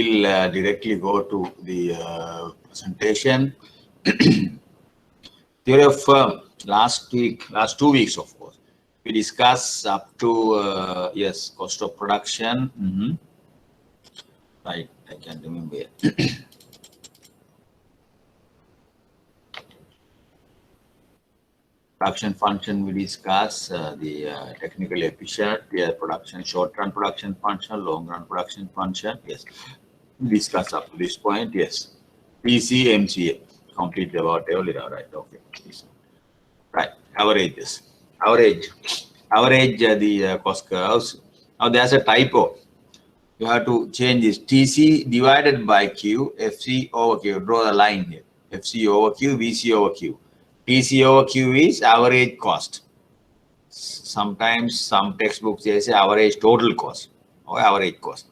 We'll directly go to the presentation. Theory of firm. Last 2 weeks, of course, we discussed up to yes, cost of production. Right, I can remember. Production function, we discuss the technically efficient production, short-run production function, long-run production function. Yes, we discuss up to this point. Yes, PC, MCA, completely about earlier. Right. Okay. Right. Averages. Average the cost curves. Now there's a typo. You have to change this. TC divided by Q, FC over Q. Draw the line here. FC over Q, VC over Q. TC over Q is average cost. Sometimes some textbooks they say average total cost or average cost.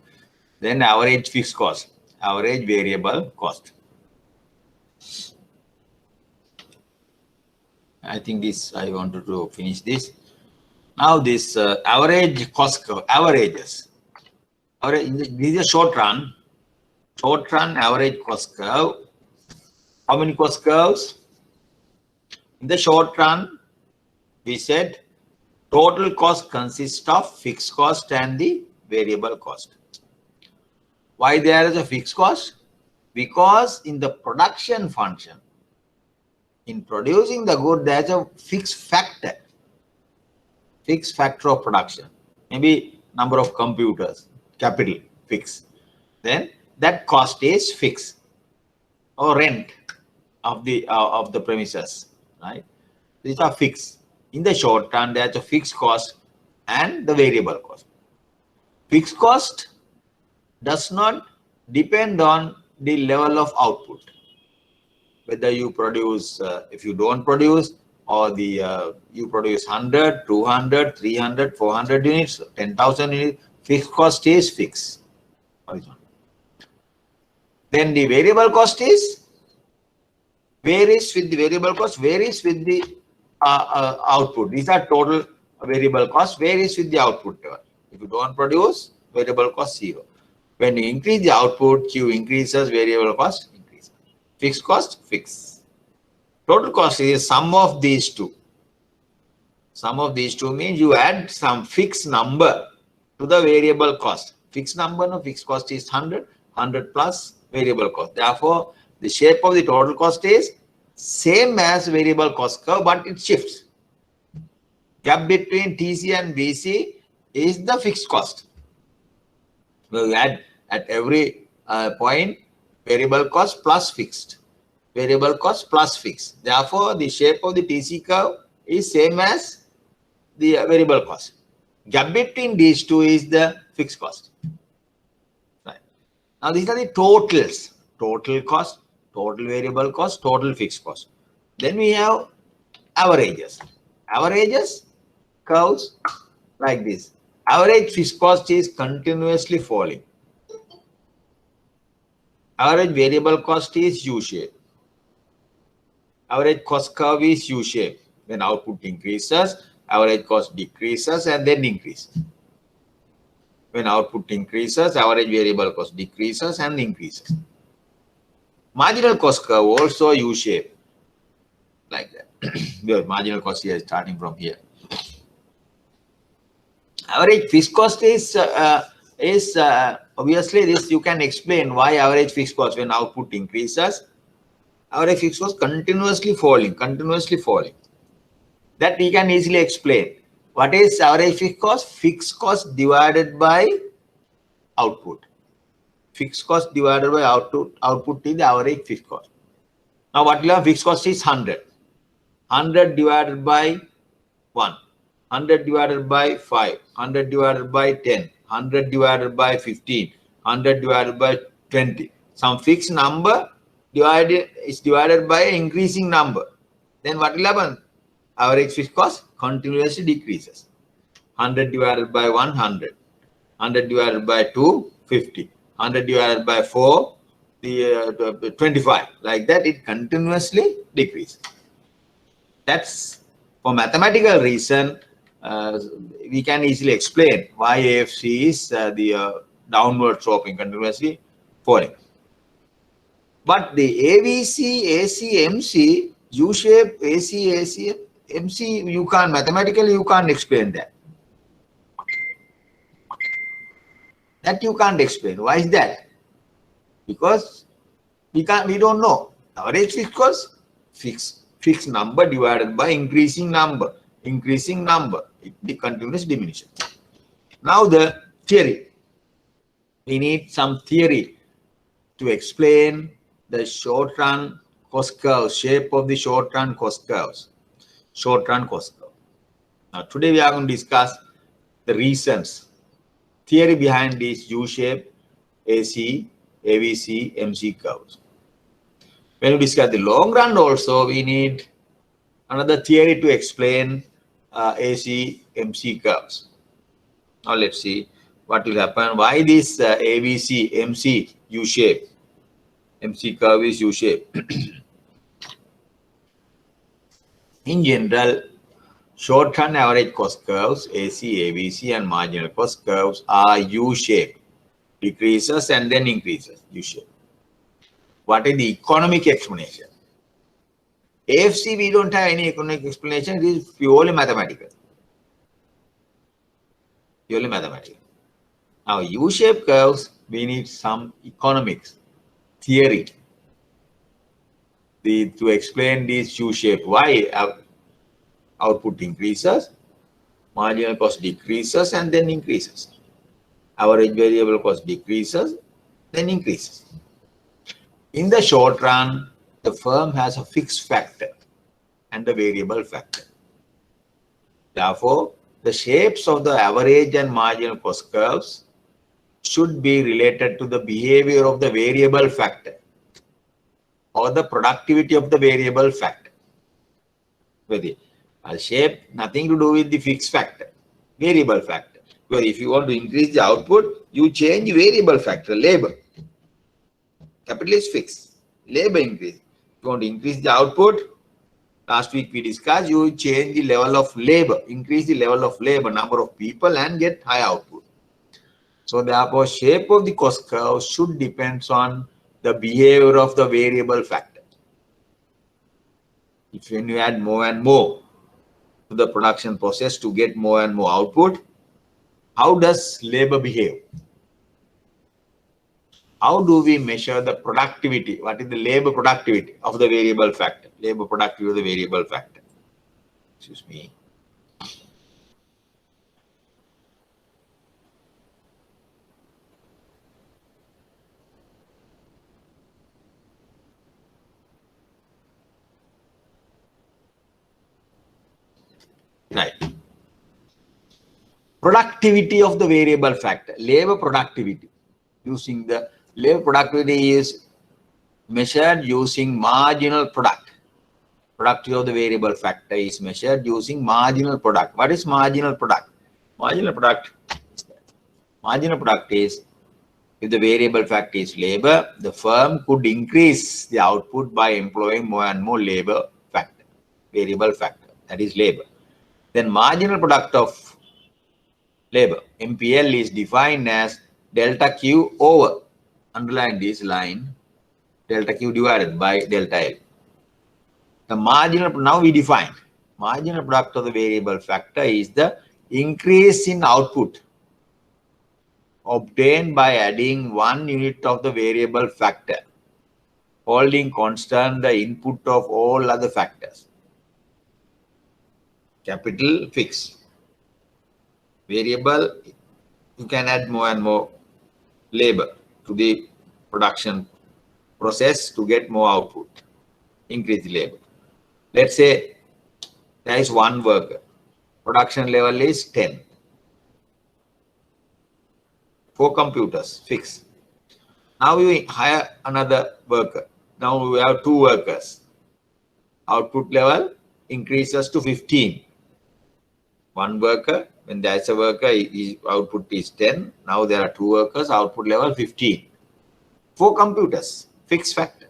Then average fixed cost, average variable cost. I think this I wanted to finish this. Now this average cost curve, averages. This is a short run average cost curve. How many cost curves? In the short run, we said total cost consists of fixed cost and the variable cost. Why there is a fixed cost? Because in the production function, in producing the good, there's a fixed factor of production. Maybe number of computers, capital, fixed. Then that cost is fixed, or rent of the premises. Right, these are fixed. In the short run, there's a fixed cost and the variable cost. Fixed cost does not depend on the level of output. Whether you produce, if you don't produce, or the you produce 100, 200, 300, 400 units, 10,000 units, fixed cost is fixed. Then the variable cost is varies with the variable cost, varies with the output. These are total variable cost, varies with the output level. If you don't produce, variable cost 0. When you increase the output, Q increases, variable cost increases. Fixed cost, fixed. Total cost is sum of these two. Sum of these two means you add some fixed number to the variable cost. Fixed number, no, fixed cost is 100, 100 plus variable cost. Therefore, the shape of the total cost is same as variable cost curve, but it shifts. Gap between TC and VC is the fixed cost. We add at every point variable cost plus fixed. Variable cost plus fixed. Therefore, the shape of the TC curve is same as the variable cost. Gap between these two is the fixed cost. Right. Now, these are the totals. Total cost, total variable cost, total fixed cost. Then we have averages. Averages curves like this. Average fixed cost is continuously falling. Average variable cost is U-shape. Average cost curve is U-shape. When output increases, average cost decreases and then increases. When output increases, average variable cost decreases and increases. Marginal cost curve also U-shape, like that. The marginal cost here is starting from here. Average fixed cost is obviously this you can explain why average fixed cost when output increases, average fixed cost continuously falling. That we can easily explain. What is average fixed cost? Fixed cost divided by output. Fixed cost divided by output is the average fixed cost. Now, what we have fixed cost is 100. 100 divided by 1. 100 divided by 5. 100 divided by 10. 100 divided by 15. 100 divided by 20. Some fixed number is divided by an increasing number. Then what will happen? Average fixed cost continuously decreases. 100 divided by 100. 100 divided by 2, 50. 100 divided by 4, 25. Like that, it continuously decreases. That's for mathematical reason. We can easily explain why AFC is the downward sloping continuously falling. But the ABC, AC, MC, U-shape, AC, AC, MC, you can't, mathematically you can't explain that. That you can't explain. Why is that? Because we don't know. Average fixed cost, fixed number divided by increasing number. It be continuous diminution. Now the theory. We need some theory to explain the short run cost curve, shape of the short run cost curves. Short run cost curve. Now today we are going to discuss the reasons, theory behind these U-shape, AC, AVC, MC curves. When we discuss the long run also, we need another theory to explain AC, MC curves. Now let's see what will happen. Why this AVC, MC, U-shape? MC curve is U-shape. In general, short-run average cost curves, AC, AVC, and marginal cost curves are U-shape. Decreases and then increases, U-shape. What is the economic explanation? AFC, we don't have any economic explanation. It is purely mathematical. Purely mathematical. Now, U-shaped curves, we need some economics, theory to explain this U-shape. Why output increases, marginal cost decreases, and then increases. Average variable cost decreases, then increases. In the short run, the firm has a fixed factor and a variable factor. Therefore, the shapes of the average and marginal cost curves should be related to the behavior of the variable factor or the productivity of the variable factor. A shape, nothing to do with the fixed factor, variable factor. Because if you want to increase the output, you change variable factor, labor. Capital is fixed. Labor increase. If you want to increase the output, last week we discussed, you change the level of labor, increase the level of labor, number of people, and get high output. So therefore, shape of the cost curve should depend on the behavior of the variable factor. If when you add more and more to the production process to get more and more output, how does labor behave? How do we measure the productivity? What is the labor productivity of the variable factor? Labor productivity of the variable factor. Excuse me. Right. Productivity of the variable factor. Labor productivity. Using the labor productivity is measured using marginal product. Productivity of the variable factor is measured using marginal product. What is marginal product? Marginal product is that. Marginal product is, if the variable factor is labor, the firm could increase the output by employing more and more labor factor, variable factor, that is labor. Then marginal product of labor, MPL, is defined as delta Q over, underline this line, delta Q divided by delta L. The marginal, now we define, marginal product of the variable factor is the increase in output obtained by adding 1 unit of the variable factor, holding constant the input of all other factors. Capital fixed. Variable, you can add more and more labor to the production process to get more output, increase the labor. Let's say there is 1 worker, production level is 10. 4 computers, fixed. Now we hire another worker. Now we have 2 workers. Output level increases to 15. 1 worker, when there is a worker, his output is 10. Now there are 2 workers, output level 15. 4 computers, fixed factor.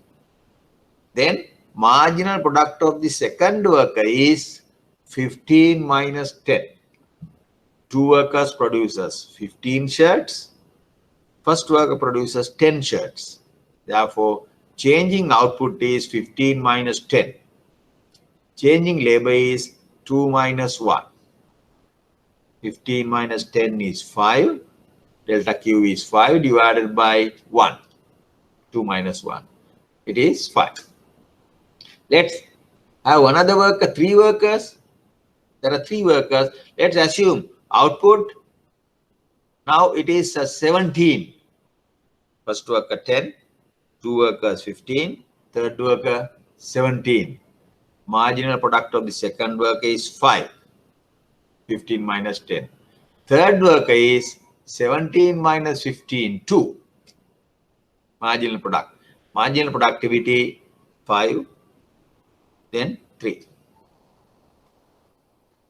Then marginal product of the second worker is 15 minus 10. 2 workers produces 15 shirts, First worker produces 10 shirts. Therefore, changing output is 15 minus 10. Changing labor is 2 minus 1. 15 minus 10 is 5. Delta Q is 5 divided by 1. 2 minus 1. It is 5. Let's have another worker, 3 workers. There are 3 workers. Let's assume output. Now it is 17. First worker 10, 2 workers 15, third worker 17. Marginal product of the second worker is 5. 15 minus 10. Third worker is 17 minus 15, 2. Marginal product. Marginal productivity 5, then 3.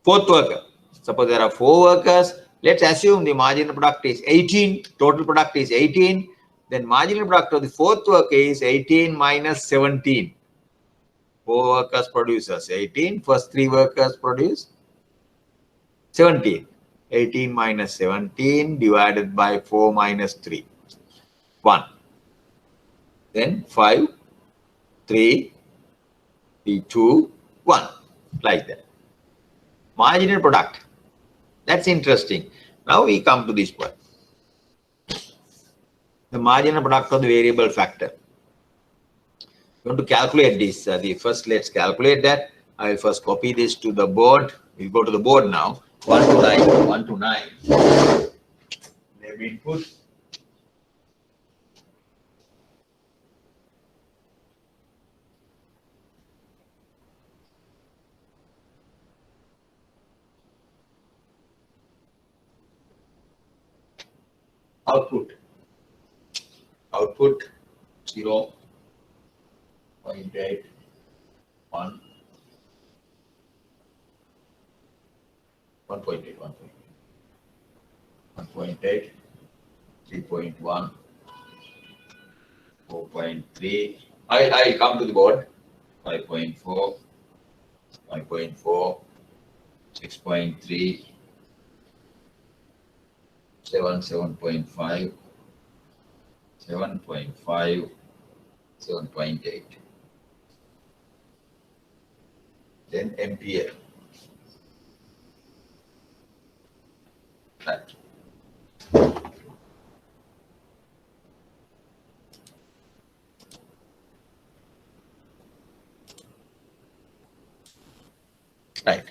Fourth worker. Suppose there are 4 workers. Let's assume the marginal product is 18. Total product is 18. Then marginal product of the fourth worker is 18 minus 17. 4 workers produces 18. First 3 workers produce 17. 18 minus 17 divided by 4 minus 3. 1. Then 5, 3, 2, 1. Like that. Marginal product. That's interesting. Now we come to this point. The marginal product of the variable factor. We want to calculate this. First, let's calculate that. I will first copy this to the board. We'll go to the board now. 1 to 9. 1 to 9. Labor input. Output. Output 0, 0.8, 1, 1.8, 1.8, 3.1, 4.3. I come to the board. 5.4, 5.4, 6.3, 7.5, 7.5, 7.8. Then MPL. Right. Right.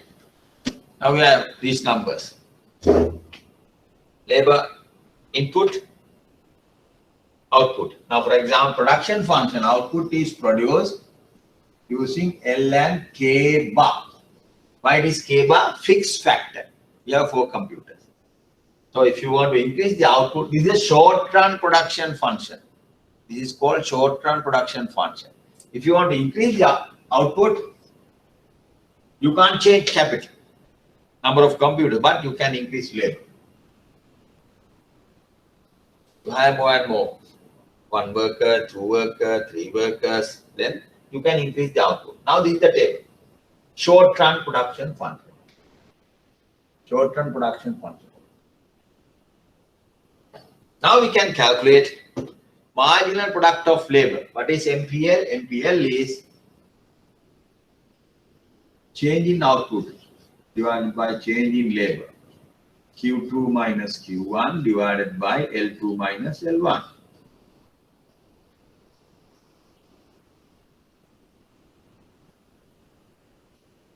Now we have these numbers. Labor input, output. Now, for example, production function output is produced using L and K bar. Why it is K bar? Fixed factor. We have 4 computers. So, if you want to increase the output, this is a short-run production function. This is called short-run production function. If you want to increase the output, you can't change capital, number of computers, but you can increase labor. You have more and more. 1 worker, 2 workers, 3 workers, then you can increase the output. Now this is the table. Short-run production function. Short-run production function. Now we can calculate marginal product of labor. What is MPL? MPL is change in output divided by change in labor. Q2 minus Q1 divided by L2 minus L1.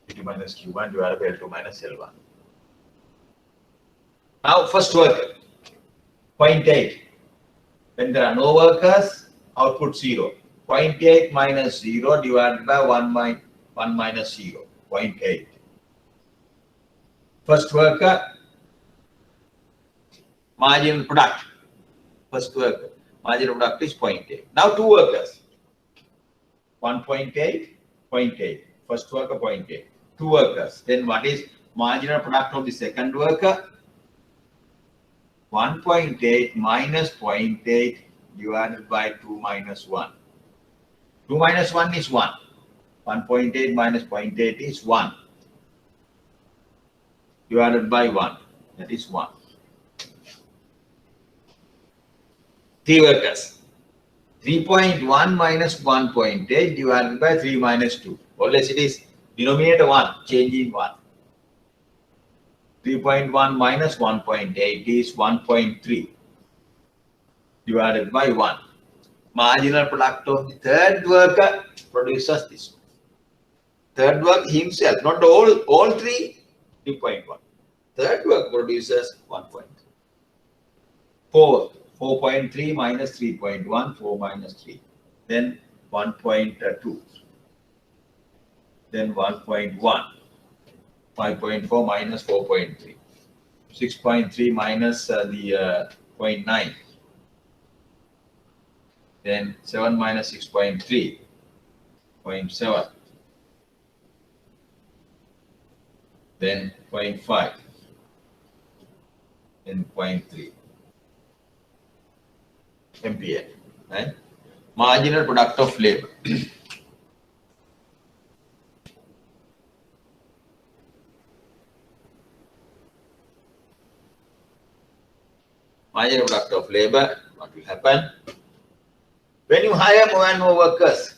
Q2 minus Q1 divided by L2 minus L1. Now first worker, 0.8. When there are no workers, output 0. 0.8 minus 0 divided by 1 minus 0. 0.8. First worker, marginal product. First worker, marginal product is 0.8. Now 2 workers. 1.8, 0.8. First worker 0.8. 2 workers. Then what is marginal product of the second worker? 1.8 minus 0.8 divided by 2 minus 1. 2 minus 1 is 1. 1.8 minus 0.8 is 1. Divided by 1. That is 1. 3 workers. 3.1 minus 1.8 divided by 3 minus 2. Always it is denominator 1, change in 1. 3.1 minus 1.8 is 1.3 divided by 1. Marginal product of the third worker produces this. Third worker himself, not all three, 3.1. Third worker produces 1.3. 4.3 minus 3.1, 4 minus 3. Then 1.2. Then 1.1. 5.4 minus 4.3. 6.3 minus the 0.9. Then 7 minus 6.3. 0.7. Then 0.5. Then 0.3. MPA, right? Marginal product of labor. Marginal product of labor, what will happen? When you hire more and more workers,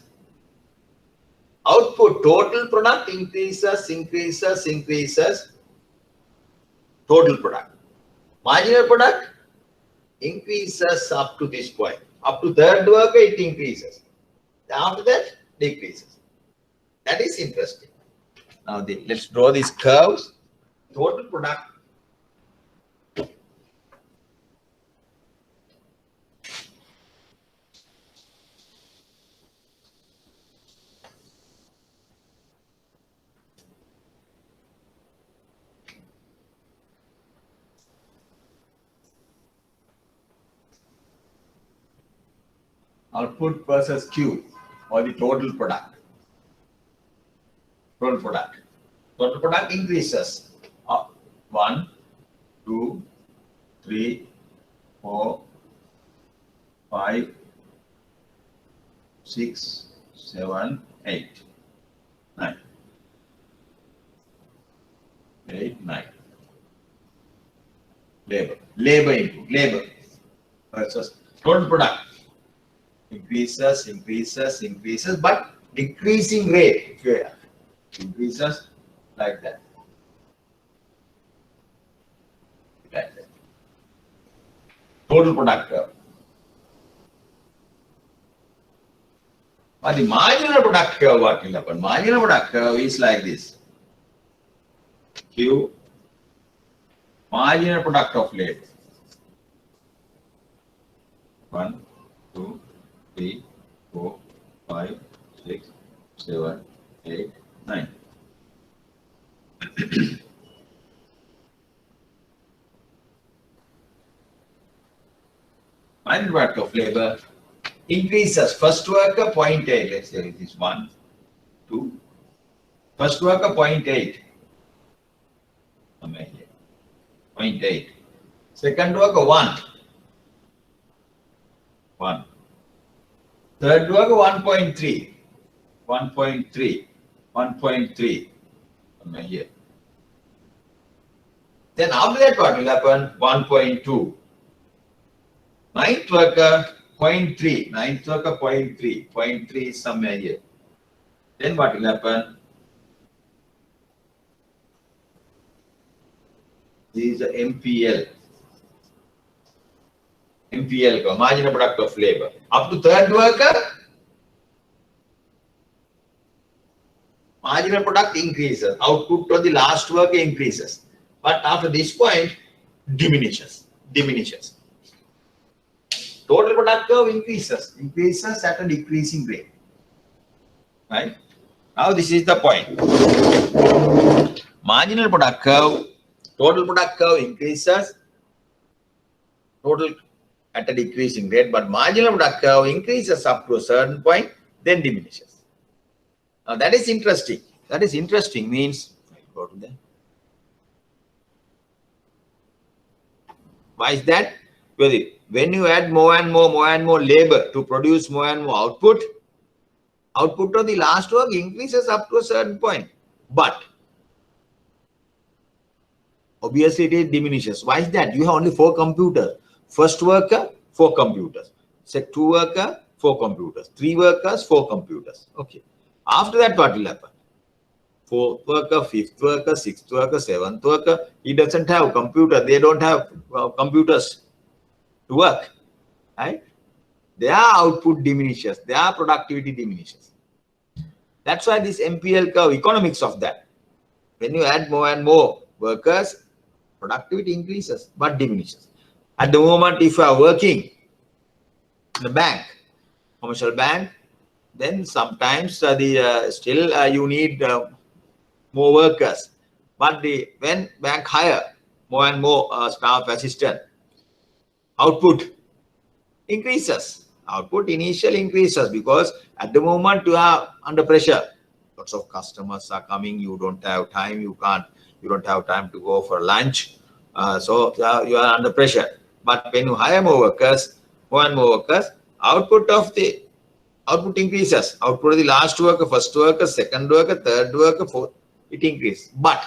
output, total product increases, total product. Marginal product increases up to this point. Up to third worker, it increases. After that, decreases. That is interesting. Now, let's draw these curves. Total product. Output versus Q, or the total product. Total product. Total product increases. 1, 2, 3, 4, 5, 6, 7, 8, 9. 8, 9. Labor input. Labor versus total product. Increases, but decreasing rate. Increases like that. Total product curve. But the marginal product curve, what will happen? Marginal product curve is like this. Q, marginal product of labor. 1, 2, 3, 4, 5, 6, 7, 8, 9. Marginal product of labor increases. First worker 0.8. Let's say it is 1, 2. First worker 0.8. 0.8. Second worker 1. 1. Third worker 1.3. 1.3. 1.3. Here. Then after that, what will happen? 1.2. Ninth worker 0.3. Ninth worker 0.3. 0.3 is somewhere here. Then what will happen? This is the MPL. MPL, marginal product of labor. Up to third worker, marginal product increases. Output of the last worker increases. But after this point, diminishes. Total product curve increases at a decreasing rate. Right? Now this is the point. Marginal product curve, total product curve increases. Total at a decreasing rate, but marginal product curve increases up to a certain point, then diminishes. Now that is interesting. That is interesting means, go to that. Why is that? Because when you add more and more labor to produce more and more output, output of the last work increases up to a certain point, but obviously it diminishes. Why is that? You have only 4 computers. First worker, 4 computers. Say 2 workers, 4 computers. 3 workers, 4 computers. Okay. After that, what will happen? 4th worker, 5th worker, 6th worker, 7th worker. He doesn't have computer. They don't have computers to work. Right? Their output diminishes. Their productivity diminishes. That's why this MPL curve, economics of that. When you add more and more workers, productivity increases but diminishes. At the moment, if you are working in a bank, commercial bank, then sometimes still you need more workers. But when bank hire more and more staff assistant, output increases. Output initially increases because at the moment you are under pressure. Lots of customers are coming. You don't have time. You don't have time to go for lunch. So you are under pressure. But when you hire more and more workers, output increases. Output of the last worker, first worker, second worker, third worker, fourth, it increases. But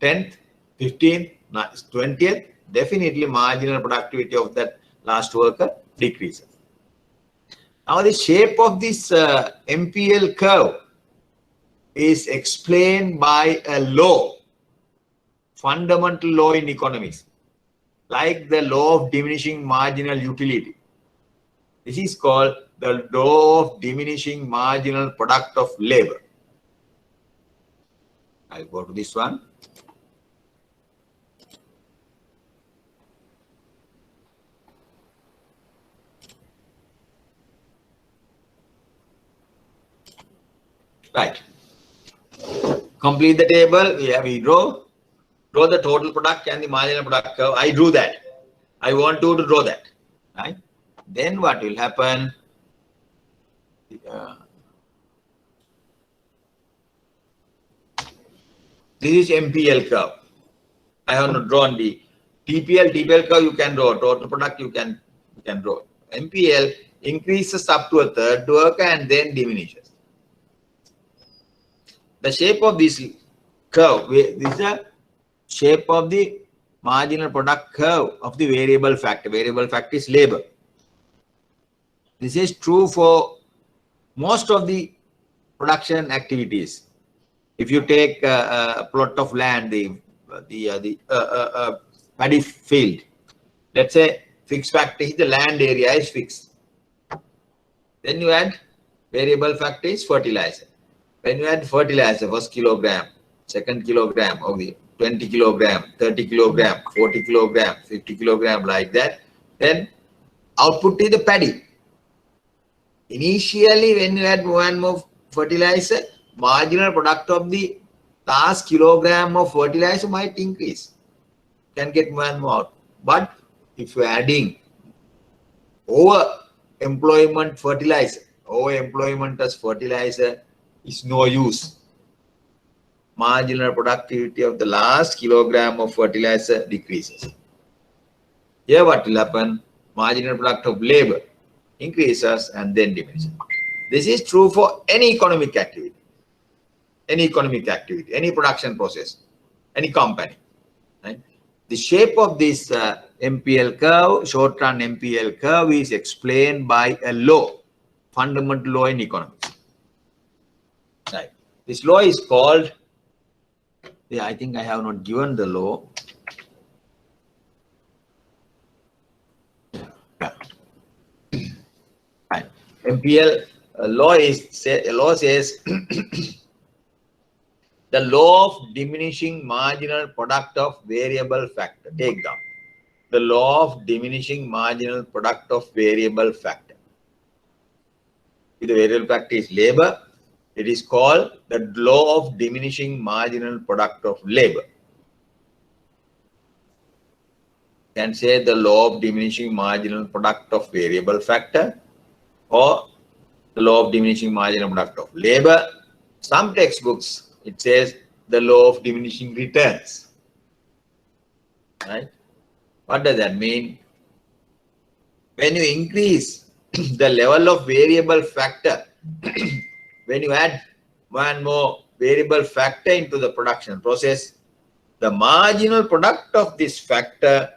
10th, 15th, 20th, definitely marginal productivity of that last worker decreases. Now the shape of this MPL curve is explained by a law, fundamental law in economics, like the law of diminishing marginal utility. This is called the law of diminishing marginal product of labor. I'll go to this one. Right. Complete the table. We draw the total product and the marginal product curve. I drew that. I want to draw that. Right. Then what will happen? This is MPL curve. I have not drawn the TPL curve. You can draw total product. You can draw. MPL increases up to a third worker and then diminishes. The shape of this curve, this is the shape of the marginal product curve of the variable factor. Variable factor is labor. This is true for most of the production activities. If you take a plot of land, the paddy field, let's say fixed factor is the land area is fixed. Then you add variable factor is fertilizer. When you add fertilizer, first kilogram, second kilogram of the 20 kilogram, 30 kilogram, 40 kilogram, 50 kilogram, like that, then output is the paddy. Initially, when you add more and more fertilizer, marginal product of the last kilogram of fertilizer might increase. Can get more and more out. But if you are adding over employment fertilizer, over employment as fertilizer is no use. Marginal productivity of the last kilogram of fertilizer decreases. Here what will happen? Marginal product of labor increases and then diminishes. This is true for any economic activity, any production process, any company. Right? The shape of this MPL curve, short-run MPL curve, is explained by a law, fundamental law in economics. Right. This law is called, I think I have not given the law. Yeah. Right. MPL law says the law of diminishing marginal product of variable factor. Take down the law of diminishing marginal product of variable factor. If the variable factor is labor, it is called the law of diminishing marginal product of labor. You can say the law of diminishing marginal product of variable factor or the law of diminishing marginal product of labor. Some textbooks, it says the law of diminishing returns. Right? What does that mean? When you increase the level of variable factor, when you add one more variable factor into the production process, the marginal product of this factor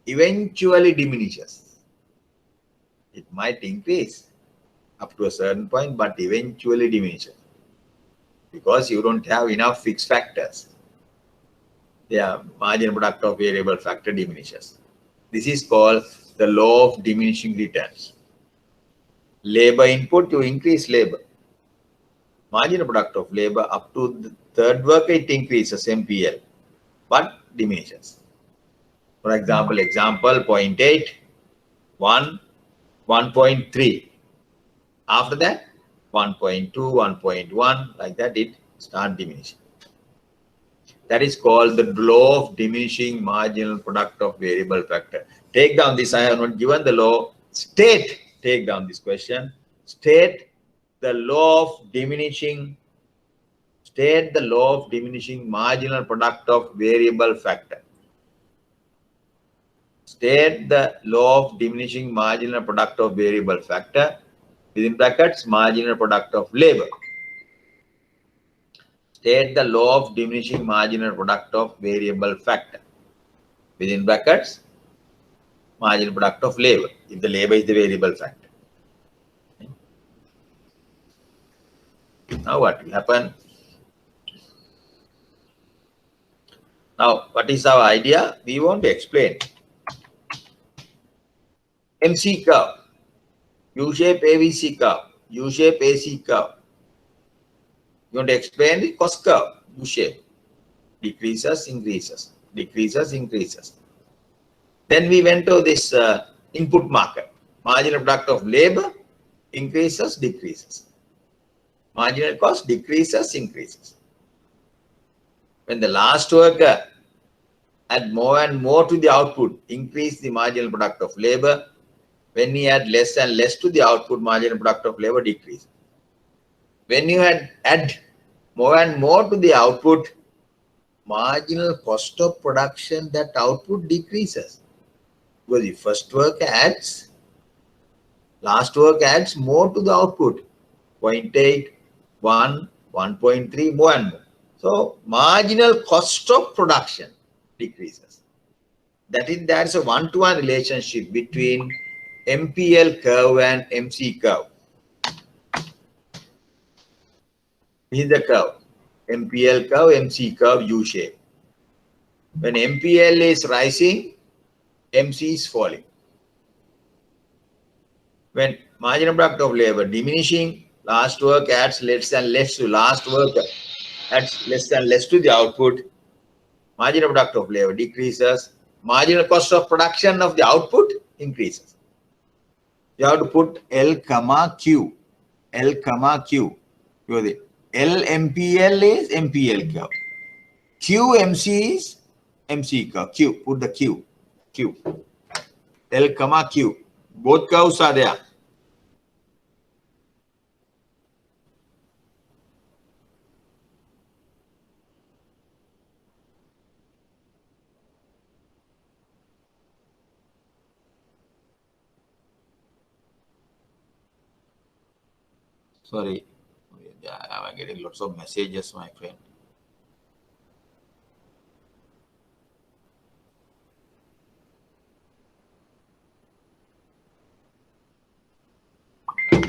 eventually diminishes. It might increase up to a certain point, but eventually diminishes because you don't have enough fixed factors. The marginal product of variable factor diminishes. This is called the law of diminishing returns. Labor input, you increase labor. Marginal product of labor up to the third worker, it increases MPL, but diminishes. For example, 0.8, 1, 1.3. After that, 1.2, 1.1, like that, it starts diminishing. That is called the law of diminishing marginal product of variable factor. Take down this. I have not given the law. Take down this question. State the law of diminishing marginal product of variable factor. State the law of diminishing marginal product of variable factor, within brackets, marginal product of labor. State the law of diminishing marginal product of variable factor, within brackets, marginal product of labor, if the labor is the variable factor. Now what will happen? Now, what is our idea? We want to explain MC curve, U-shape AVC curve, U-shape AC curve. You want to explain the cost curve, U-shape. Decreases, increases, decreases, increases. Then we went to this input market. Marginal product of labor increases, decreases. Marginal cost decreases, increases. When the last worker add more and more to the output, increase the marginal product of labor. When he add less and less to the output, marginal product of labor decrease. When you add more and more to the output, marginal cost of production, that output decreases. Because the first worker adds, last worker adds more to the output. 0.8, 1, 1.3, more and more. So marginal cost of production decreases. There is a one-to-one relationship between MPL curve and MC curve. This is the curve. MPL curve, MC curve, U-shape. When MPL is rising, MC is falling. When marginal product of labor diminishing, last work adds less and less to last worker, adds less and less to the output, marginal product of labor decreases, marginal cost of production of the output increases. You have to put L, Q. L, Q. L MPL is MPL curve. Q MC is MC curve. Q. Put the Q. Q. L, Q. Both curves are there. Sorry, I'm getting lots of messages, my friend.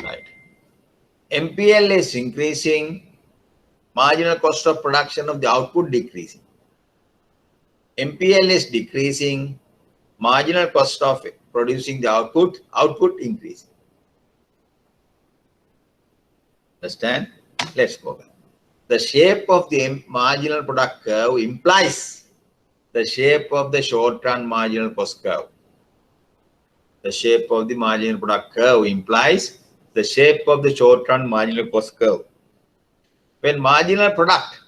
Right. MPL is increasing, marginal cost of production of the output decreasing. MPL is decreasing, marginal cost of producing the output increasing. Understand? Let's go back. The shape of the marginal product curve implies the shape of the short-run marginal cost curve. The shape of the marginal product curve implies the shape of the short-run marginal cost curve. When marginal product,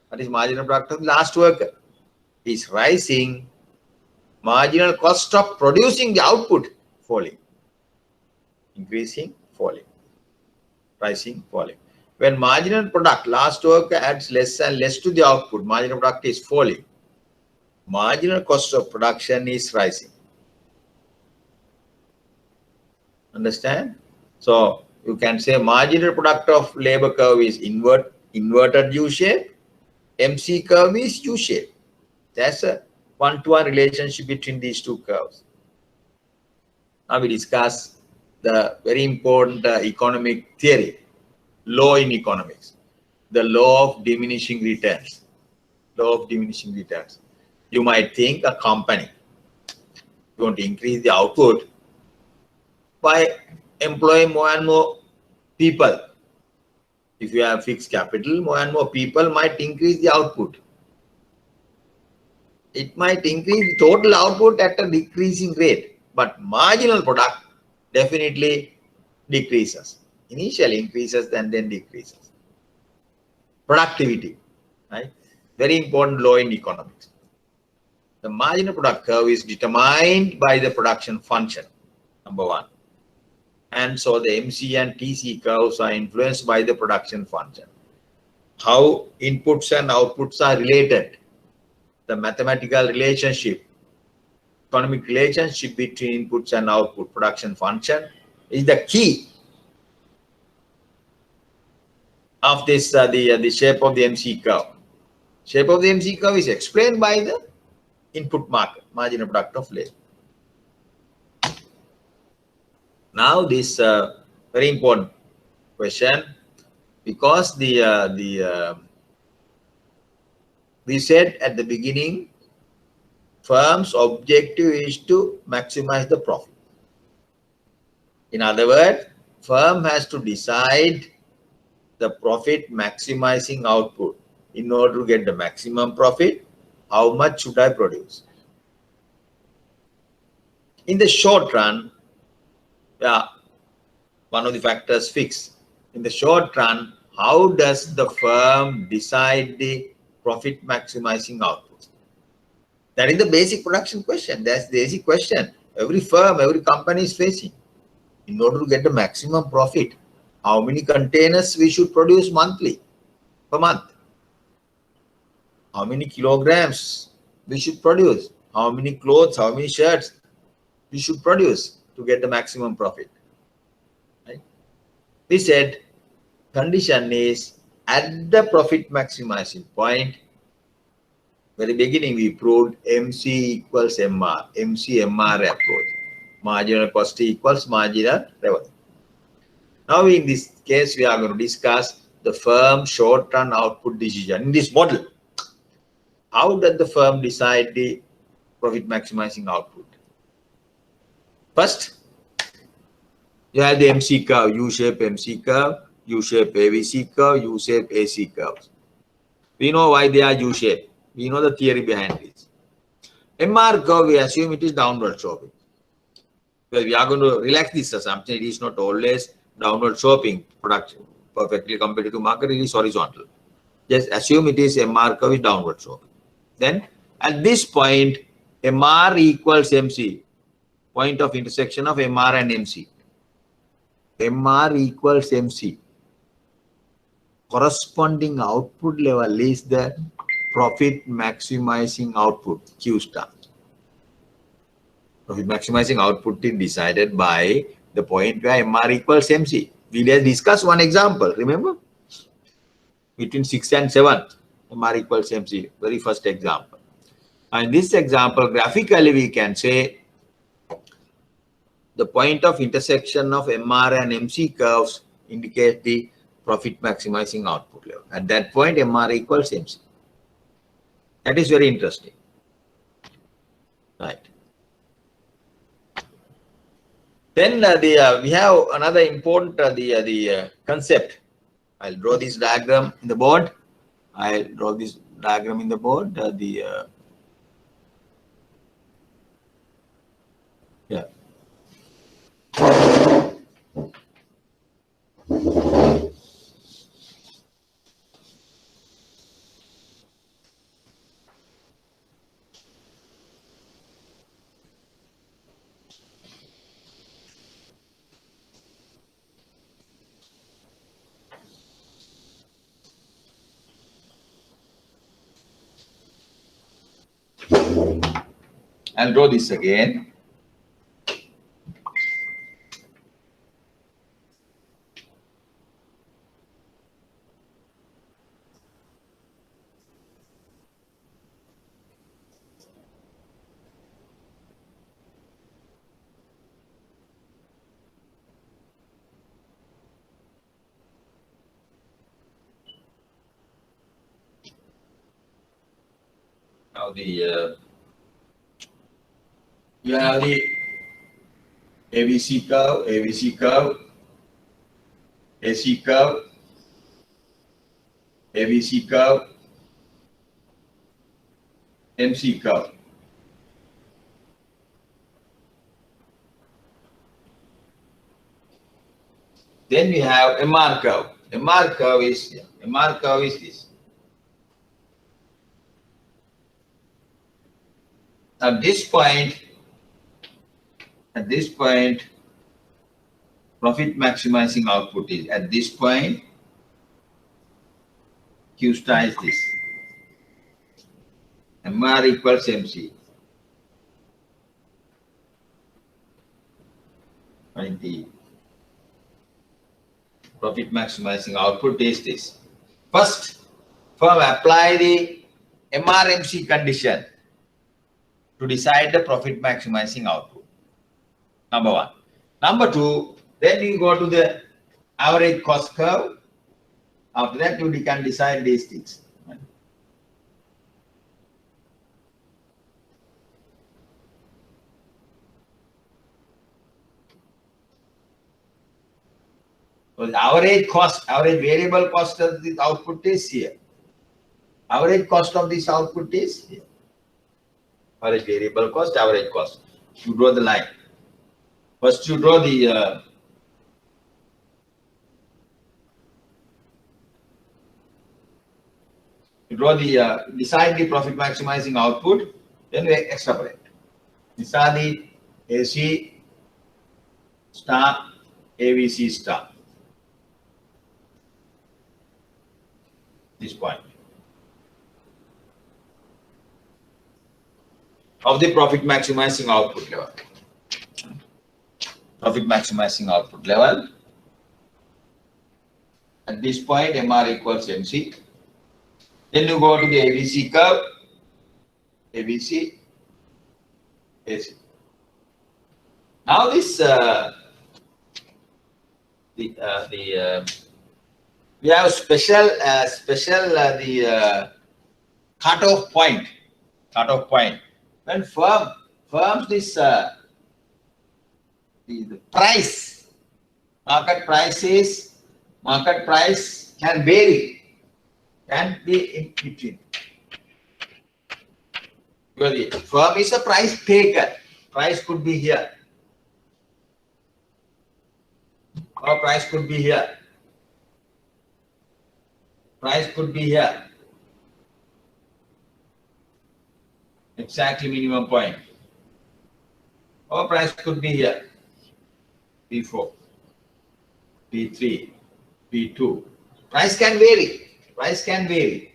that is marginal product of the last worker, is rising, marginal cost of producing the output falling, increasing, falling. Pricing falling. When marginal product, last worker adds less and less to the output, marginal product is falling. Marginal cost of production is rising. Understand? So you can say marginal product of labor curve is inverted U-shape. MC curve is U-shape. That's a one-to-one relationship between these two curves. Now we discuss the very important economic theory, law in economics, the law of diminishing returns. Law of diminishing returns. You might think a company going to increase the output by employing more and more people. If you have fixed capital, more and more people might increase the output. It might increase the total output at a decreasing rate, but marginal product definitely decreases. Initially increases and then decreases. Productivity, right? Very important law in economics. The marginal product curve is determined by the production function, number one. And so the MC and TC curves are influenced by the production function. How inputs and outputs are related. The mathematical relationship, economic relationship between inputs and output, production function is the key of this, the shape of the MC curve. Shape of the MC curve is explained by the input market, marginal product of labor. Now this very important question, because we said at the beginning, firm's objective is to maximize the profit. In other words, firm has to decide the profit maximizing output. In order to get the maximum profit, how much should I produce? In the short run, one of the factors fixed. In the short run, how does the firm decide the profit maximizing output? That is the basic production question. That's the basic question every firm, every company is facing. In order to get the maximum profit, how many containers we should produce monthly, per month? How many kilograms we should produce? How many clothes, how many shirts we should produce to get the maximum profit? Right? We said condition is at the profit maximizing point. Very beginning we proved MC equals MR, MC-MR approach. Marginal cost equals marginal revenue. Now in this case, we are going to discuss the firm short-run output decision. In this model, how does the firm decide the profit maximizing output? First, you have the MC curve, U-shape MC curve, U-shape AVC curve, U-shape AC curves. We know why they are U-shape. We know the theory behind this. MR curve, we assume it is downward sloping. Well, we are going to relax this assumption. It is not always downward sloping production. Perfectly competitive market, it is horizontal. Just assume it is MR curve is downward sloping. Then at this point, MR equals MC, point of intersection of MR and MC. MR equals MC. Corresponding output level is the profit maximizing output, Q star. Profit maximizing output is decided by the point where MR equals MC. We will discuss one example, remember? Between 6 and 7, MR equals MC, very first example. And this example, graphically, we can say the point of intersection of MR and MC curves indicate the profit maximizing output level. At that point, MR equals MC. That is very interesting. Right. Then we have another important concept. I'll draw this diagram in the board. I'll draw this diagram in the board. Yeah. I'll draw this again. Now you have the ABC curve, ABC curve, AC curve, ABC curve, MC curve. Then we have MR curve. MR curve is this. At this point, profit maximizing output is at this point. Q star is this. MR equals MC. And the profit maximizing output is this. First, firm apply the MRMC condition to decide the profit maximizing output. Number one. Number two, then you go to the average cost curve. After that, you can decide these things. So the average variable cost of this output is here. Average cost of this output is here. Average variable cost, average cost. You draw the line. First, you draw the decide the profit maximizing output. Then we extrapolate. These are the AC star, ABC star. This point of the profit maximizing output level. Profit maximizing output level. At this point, MR equals MC. Then you go to the ABC curve, ABC, AC. Now this we have special the cutoff point. When firms this the price, market price can vary, can be in between. Because the firm is a price taker. Price could be here, or price could be here. Price could be here. Exactly minimum point. Or price could be here. P4, P3, P2. Price can vary. Price can vary.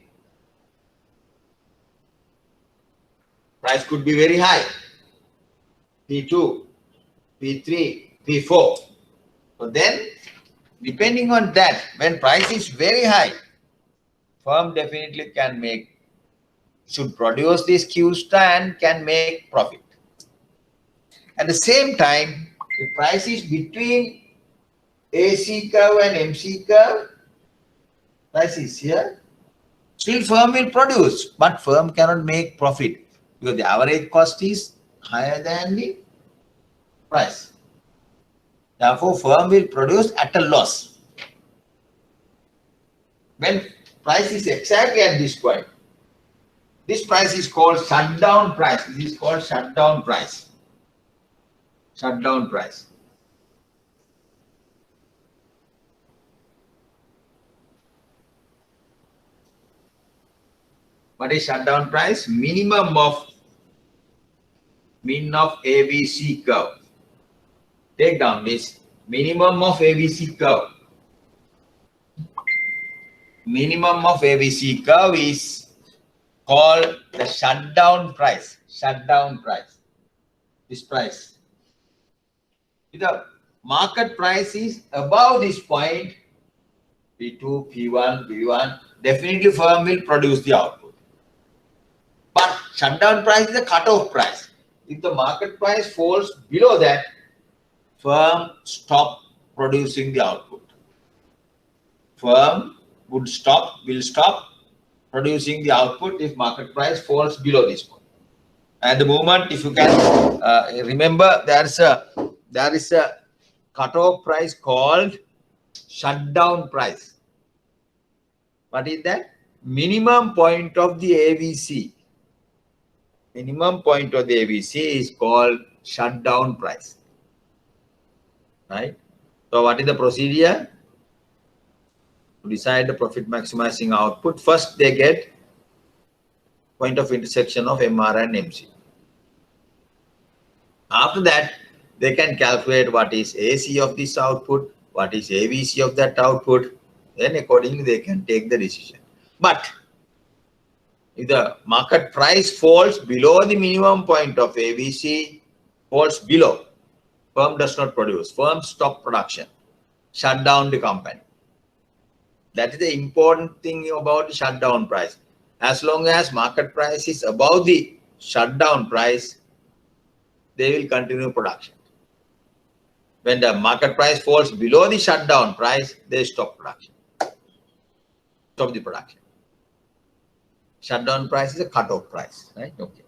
Price could be very high. P2, P3, P4. So then, depending on that, when price is very high, firm definitely should produce this Q star and can make profit. At the same time, if price is between AC curve and MC curve, price is here, still firm will produce, but firm cannot make profit because the average cost is higher than the price. Therefore, firm will produce at a loss. When price is exactly at this point, this price is called shutdown price. This is called shutdown price. Shutdown price. What is shutdown price? Mean of ABC curve. Take down this minimum of ABC curve. Minimum of ABC curve is called the shutdown price. Shutdown price. This price. If the market price is above this point, P2, P1, P1, definitely firm will produce the output. But shutdown price is a cutoff price. If the market price falls below that, firm stop producing the output. Firm will stop producing the output if market price falls below this point. At the moment, if you can remember, there is a cutoff price called shutdown price. What is that? Minimum point of the AVC. Minimum point of the AVC is called shutdown price. Right? So what is the procedure? To decide the profit maximizing output, first they get point of intersection of MR and MC. After that, they can calculate what is AC of this output, what is AVC of that output. Then accordingly, they can take the decision. But if the market price falls below the minimum point of AVC, falls below, firm does not produce. Firm stop production, shut down the company. That is the important thing about the shutdown price. As long as market price is above the shutdown price, they will continue production. When the market price falls below the shutdown price, they stop production. Stop the production. Shutdown price is a cutoff price, right? Okay.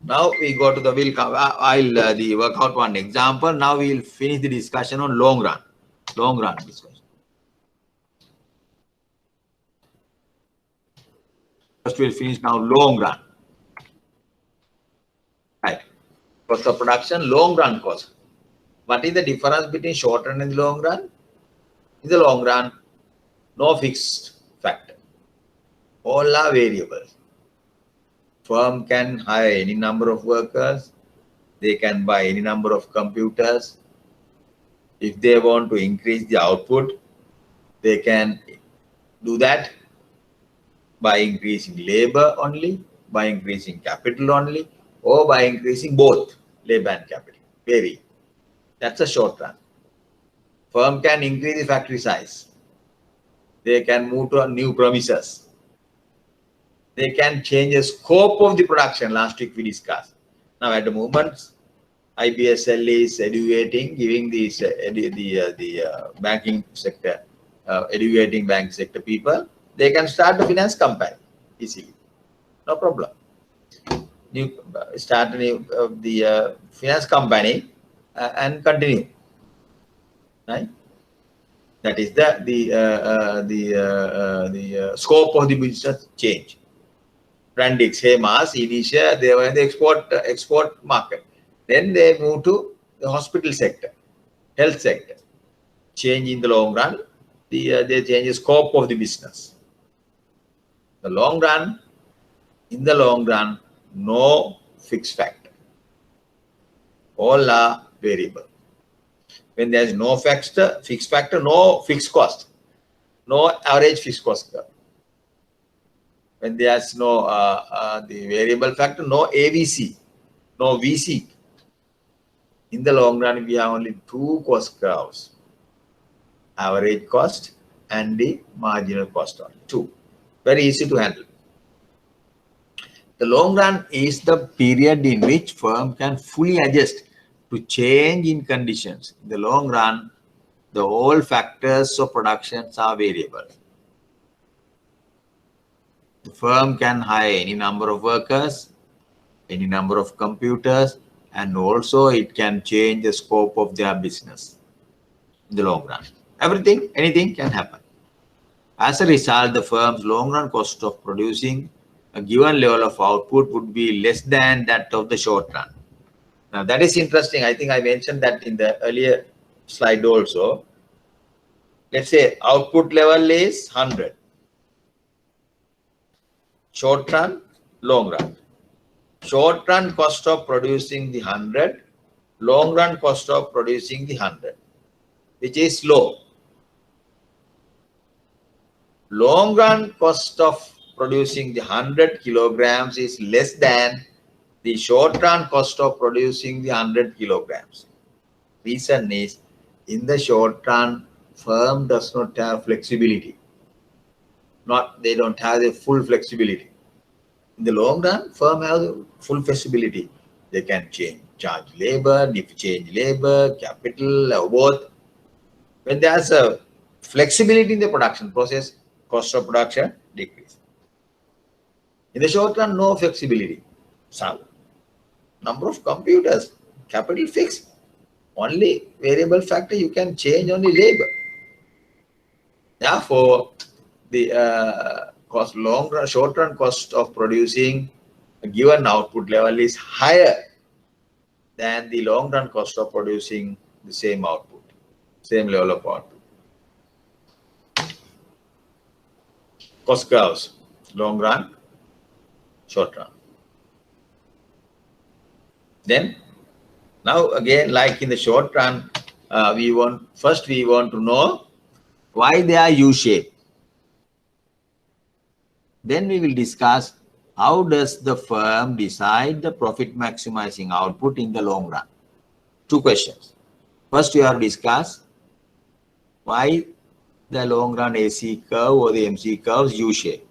Now we go to the, I'll work out one example. Now we'll finish the discussion on long run. Long run discussion. First we'll finish now long run. Right. Cost of production, long run cost. What is the difference between short run and the long run? In the long run, no fixed factor. All are variables. Firm can hire any number of workers. They can buy any number of computers. If they want to increase the output, they can do that by increasing labor only, by increasing capital only, or by increasing both labor and capital. Vary. That's a short run. Firm can increase the factory size. They can move to new premises. They can change the scope of the production. Last week we discussed. Now at the moment, IBSL is educating, giving these the banking sector, educating bank sector people. They can start the finance company easily, no problem. Start the finance company and continue. Right? That is the scope of the business change. Brandix, Hemas, Initial, they were in the export market. Then they move to the hospital sector, health sector. Change in the long run, they change the scope of the business. The long run, in the long run, no fixed factor. All are variable. When there is no fixed factor, no fixed cost, no average fixed cost curve. When there is no the variable factor, no AVC, no VC. In the long run, we have only two cost curves: average cost and the marginal cost only. Two. Very easy to handle. The long run is the period in which firm can fully adjust to change in conditions. In the long run, the all factors of productions are variable. The firm can hire any number of workers, any number of computers, and also it can change the scope of their business in the long run. Anything can happen. As a result, the firm's long run cost of producing a given level of output would be less than that of the short run. Now that is interesting. I think I mentioned that in the earlier slide also. Let's say output level is 100. Short run, long run. Short run cost of producing the 100, long run cost of producing the 100, which is low. Long run cost of producing the 100 kilograms is less than the short run cost of producing the 100 kilograms. Reason is, in the short run, firm does not have flexibility. They don't have the full flexibility. In the long run, firm has the full flexibility. They can charge labor, change labor, capital, or both. When there's a flexibility in the production process, cost of production decrease. In the short run, no flexibility. Some number of computers, capital fixed. Only variable factor you can change only labor. Therefore, the cost long run, short run cost of producing a given output level is higher than the long run cost of producing the same output, same level of output. Cost curves, long run, short run. Then, now again, like in the short run, we want to know why they are U-shaped. Then we will discuss how does the firm decide the profit maximizing output in the long run. Two questions. First, we have to discuss why the long run AC curve or the MC curves U-shape.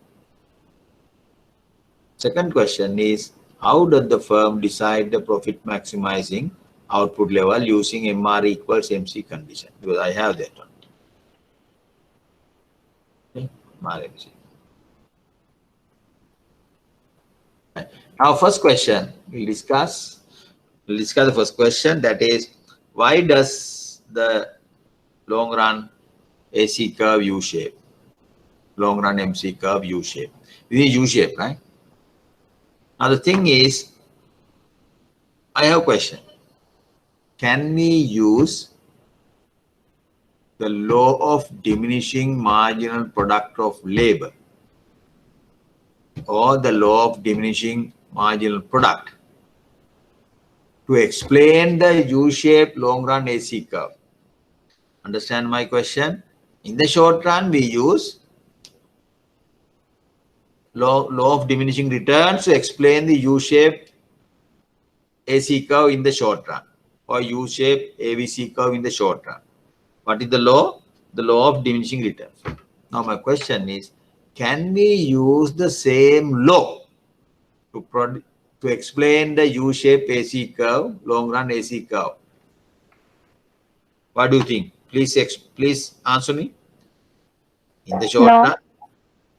Second question is, how does the firm decide the profit maximizing output level using MR equals MC condition? Because I have that one. Okay. MR MC. Now, first question we'll discuss the first question, that is, why does the long run AC curve U-shape, long run MC curve U-shape? This is U-shape, right? Now the thing is, I have a question. Can we use the law of diminishing marginal product of labor or the law of diminishing marginal product to explain the U-shaped long run AC curve? Understand my question? In the short run, we use law of diminishing returns to explain the U-shaped AC curve in the short run, or U-shaped ABC curve in the short run. What is the law? The law of diminishing returns. Now my question is, can we use the same law to explain the U-shaped AC curve, long run AC curve? What do you think? Please answer me. In the short run,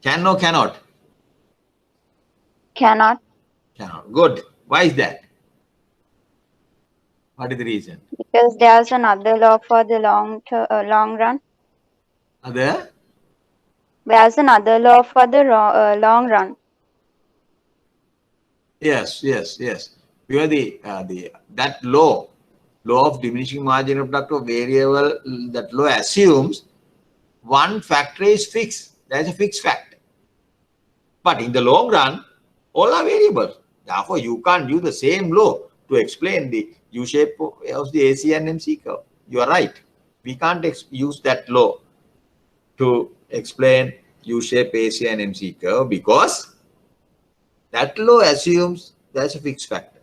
can or cannot? Cannot. Cannot. Good. Why is that? What is the reason? Because there's another law for the long run. Other? There's another law for the long run. Yes. We are that law of diminishing marginal product of variable. That law assumes one factor is fixed. There is a fixed factor. But in the long run, all are variables. Therefore, you can't use the same law to explain the U-shape of the AC and MC curve. You are right. We can't use that law to explain U-shape AC and MC curve because that law assumes there's a fixed factor.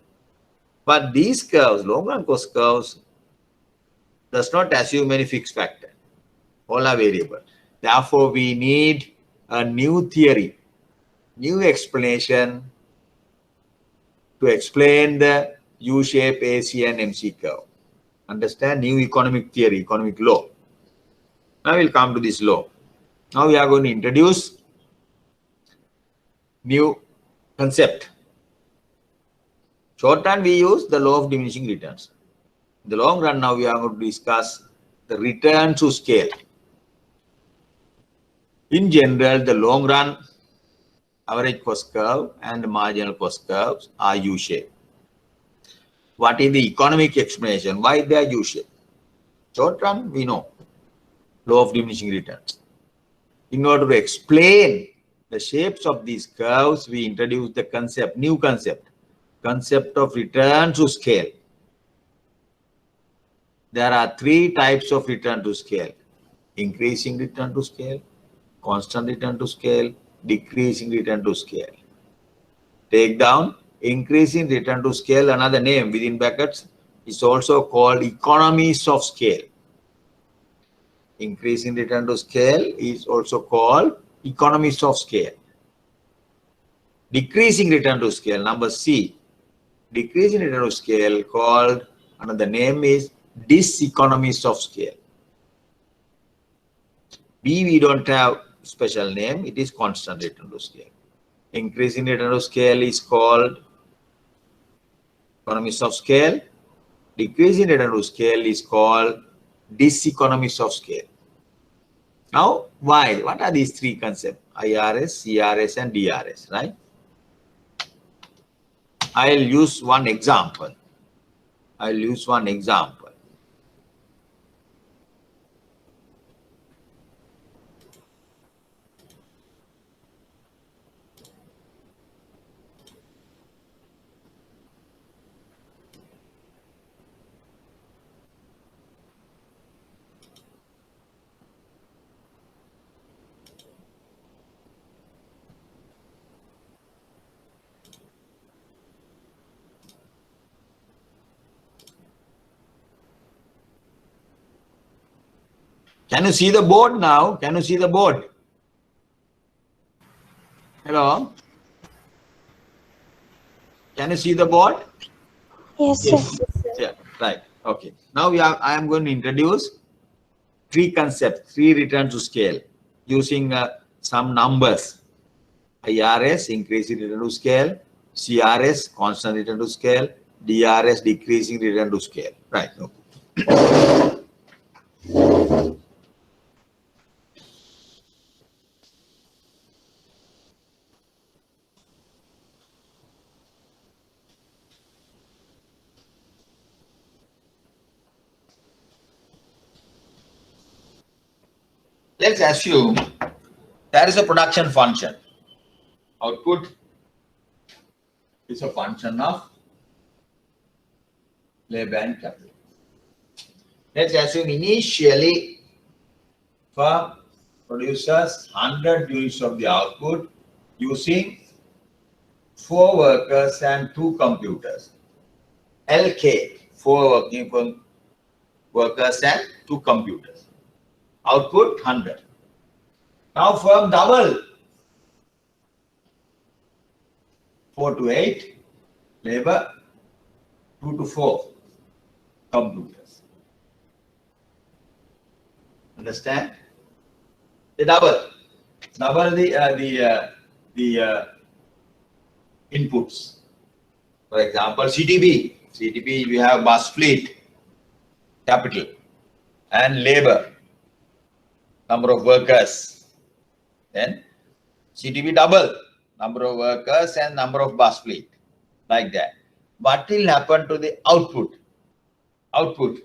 But these curves, long run cost curves, does not assume any fixed factor. All are variable. Therefore, we need a new theory, new explanation to explain the U-shape AC and MC curve. Understand? New economic theory, economic law. Now we'll come to this law. Now we are going to introduce new concept. Short run, we use the law of diminishing returns. In the long run, now we are going to discuss the return to scale. In general, the long run average cost curve and the marginal cost curves are U-shaped. What is the economic explanation? Why they are U-shaped? Short run, we know. Law of diminishing returns. In order to explain the shapes of these curves, we introduce the concept, new concept of return to scale. There are three types of return to scale: increasing return to scale, constant return to scale, decreasing return to scale. Take down increasing return to scale, another name within brackets, is also called economies of scale. Increasing return to scale is also called economies of scale. Decreasing return to scale, number C. Decreasing return to scale called, another name is diseconomies of scale. B, we don't have special name. It is constant return to scale. Increasing return to scale is called economies of scale. Decreasing return to scale is called diseconomies of scale. Now, why? What are these three concepts? IRS, CRS, and DRS, right? I'll use one example. Can you see the board now? Can you see the board? Hello? Can you see the board? Yes, sir. Yeah, right. Okay. Now I am going to introduce three concepts, three return to scale using some numbers. IRS, increasing return to scale. CRS, constant return to scale. DRS, decreasing return to scale. Right. Okay. Let's assume there is a production function. Output is a function of labor and capital. Let's assume initially firm produces 100 units of the output using 4 workers and 2 computers. LK, 4 working workers and 2 computers. Output 100. Now firm double 4 to 8 labor, 2 to 4 computers. Understand? They double the inputs. For example, CTB we have bus fleet, capital, and labor, number of workers. Then CTB double number of workers and number of bus fleet, like that. What will happen to the output? Output.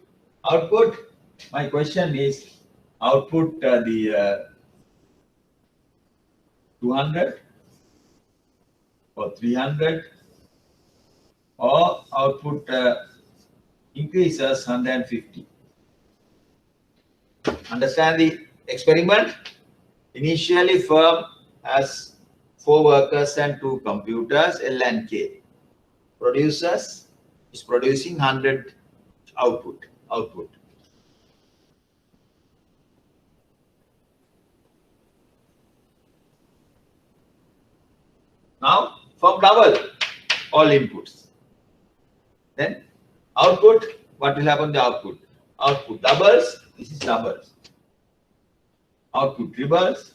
My question is output the 200 or 300, or output increases 150. Understand the experiment? Initially firm has 4 workers and 2 computers, L and K. Producers is producing 100 output. Now firm double all inputs. Then output, what will happen to the output? Output doubles, this is doubles. Output triples,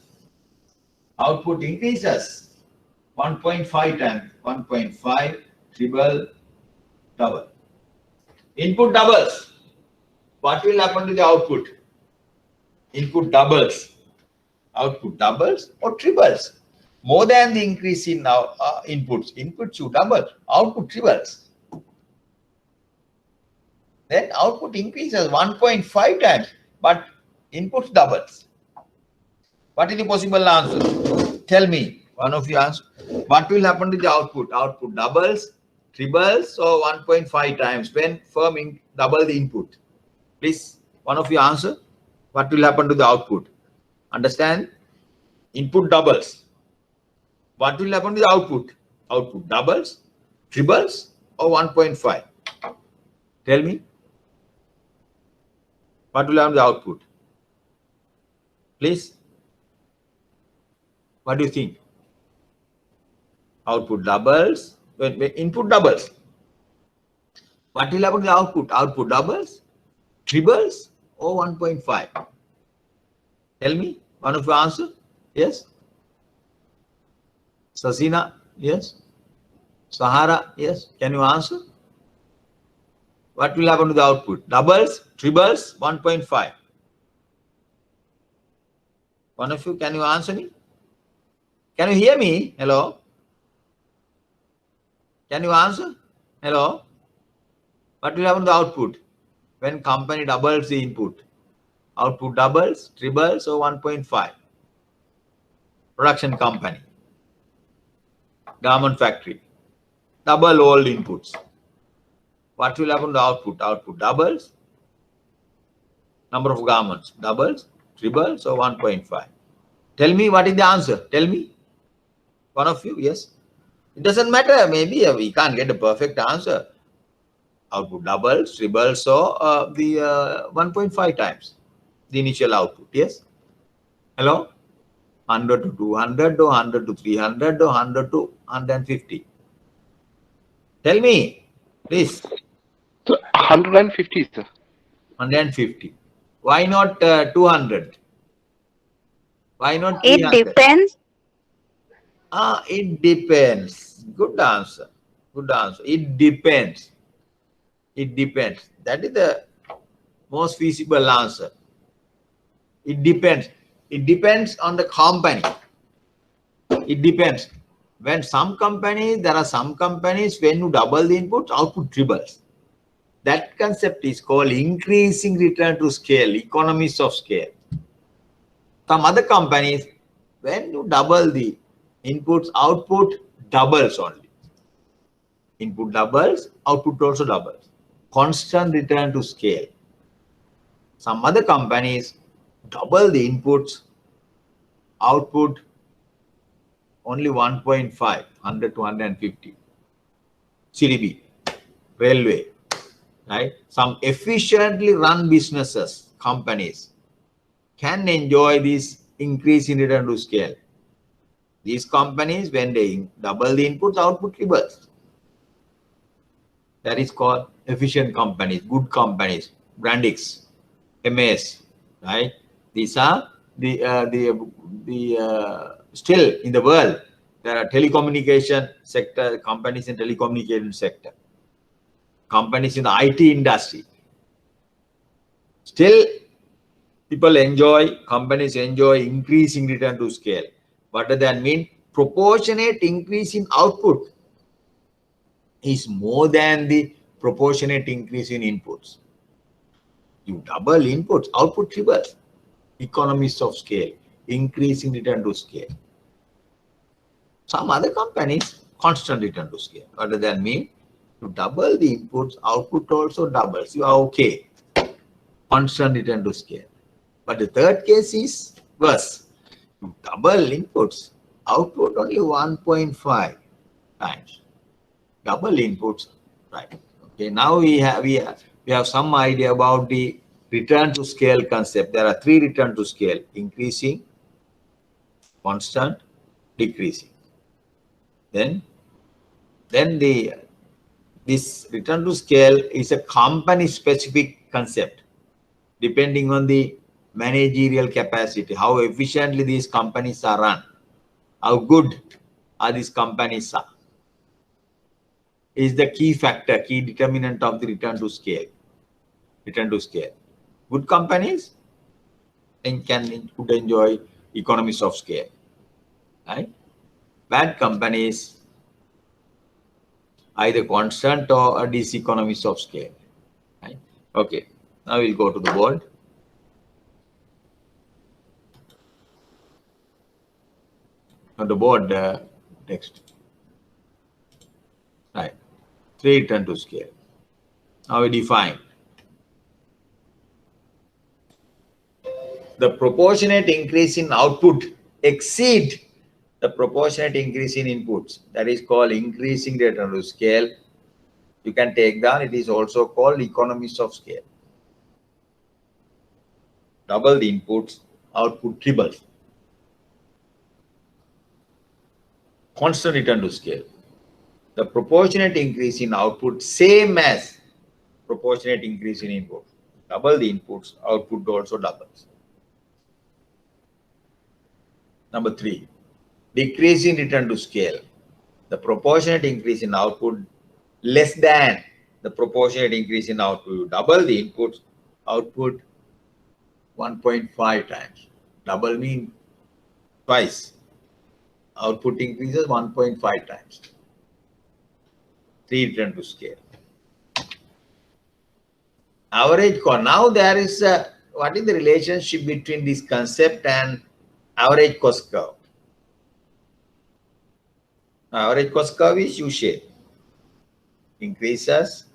output increases 1.5 times, 1.5 triple double. Input doubles, what will happen to the output? Input doubles, output doubles or triples. More than the increase in now inputs. Inputs should double, output triples. Then output increases 1.5 times, but inputs doubles. What is the possible answer? Tell me, one of you answer. What will happen to the output? Output doubles, triples, or 1.5 times when firm double the input. Please, one of you answer. What will happen to the output? Understand? Input doubles. What will happen to the output? Output doubles, triples, or 1.5? Tell me. What will happen to the output? Please. What do you think? Output doubles, when input doubles. What will happen to the output? Output doubles, triples, or 1.5? Tell me. One of you answer. Yes. Sasina, yes. Sahara, yes. Can you answer? What will happen to the output? Doubles, triples, 1.5. One of you, can you answer me? Can you hear me? Hello? Can you answer? Hello? What will happen to the output when company doubles the input? Output doubles, triples, or 1.5. Production company, garment factory, double all inputs. What will happen to the output? Output doubles, number of garments, doubles, triples, or 1.5. Tell me what is the answer. Tell me. One of you, yes. It doesn't matter. Maybe we can't get a perfect answer. Output doubles, triples, or the 1.5 times the initial output. Yes. Hello? 100 to 200, or 100 to 300, or 100 to 150. Tell me, please. So 150, sir. 150. Why not 200? Why not It 300? depends. It depends. Good answer. Good answer. It depends. It depends. That is the most feasible answer. It depends. It depends on the company. It depends. When some companies, there are some companies, when you double the inputs, output triples. That concept is called increasing return to scale, economies of scale. Some other companies, when you double the inputs, output doubles only. Input doubles, output also doubles. Constant return to scale. Some other companies double the inputs, output only 1.5, 100 to 150. CDB, railway, right? Some efficiently run businesses, companies, can enjoy this increase in return to scale. These companies, when they double the inputs, output triples. That is called efficient companies, good companies, Brandix, MAS, right? These are still in the world, there are telecommunication sector, companies in telecommunication sector, companies in the IT industry. Still, people enjoy, companies enjoy increasing return to scale. What does that mean? Proportionate increase in output is more than the proportionate increase in inputs. You double inputs, output triples. Economies of scale, increasing return to scale. Some other companies, constant return to scale. What does that mean? You double the inputs, output also doubles. You are okay. Constant return to scale. But the third case is worse. You double inputs, output only 1.5 times. Double inputs, right? Okay. Now we have some idea about the return to scale concept. There are three return to scale: increasing, constant, decreasing. Then this return to scale is a company specific concept, depending on the managerial capacity, how efficiently these companies are run, how good are these companies are, is the key factor, key determinant of the return to scale. Return to scale. Good companies could enjoy economies of scale, right? Bad companies, either constant or diseconomies of scale, right? Okay, now we'll go to the board. On the board, text, right? Three return to scale. Now we define the proportionate increase in output exceed the proportionate increase in inputs. That is called increasing return to scale. You can take down. It is also called economies of scale. Double the inputs, output triples. Constant return to scale. The proportionate increase in output same as proportionate increase in input. Double the inputs, output also doubles. Number 3, decreasing return to scale. The proportionate increase in output less than the proportionate increase in output. You double the input output 1.5 times. Double means twice. Output increases 1.5 times. 3, return to scale. Average cost. Now there is what is the relationship between this concept and average cost curve? Average cost curve is U-shape. Increases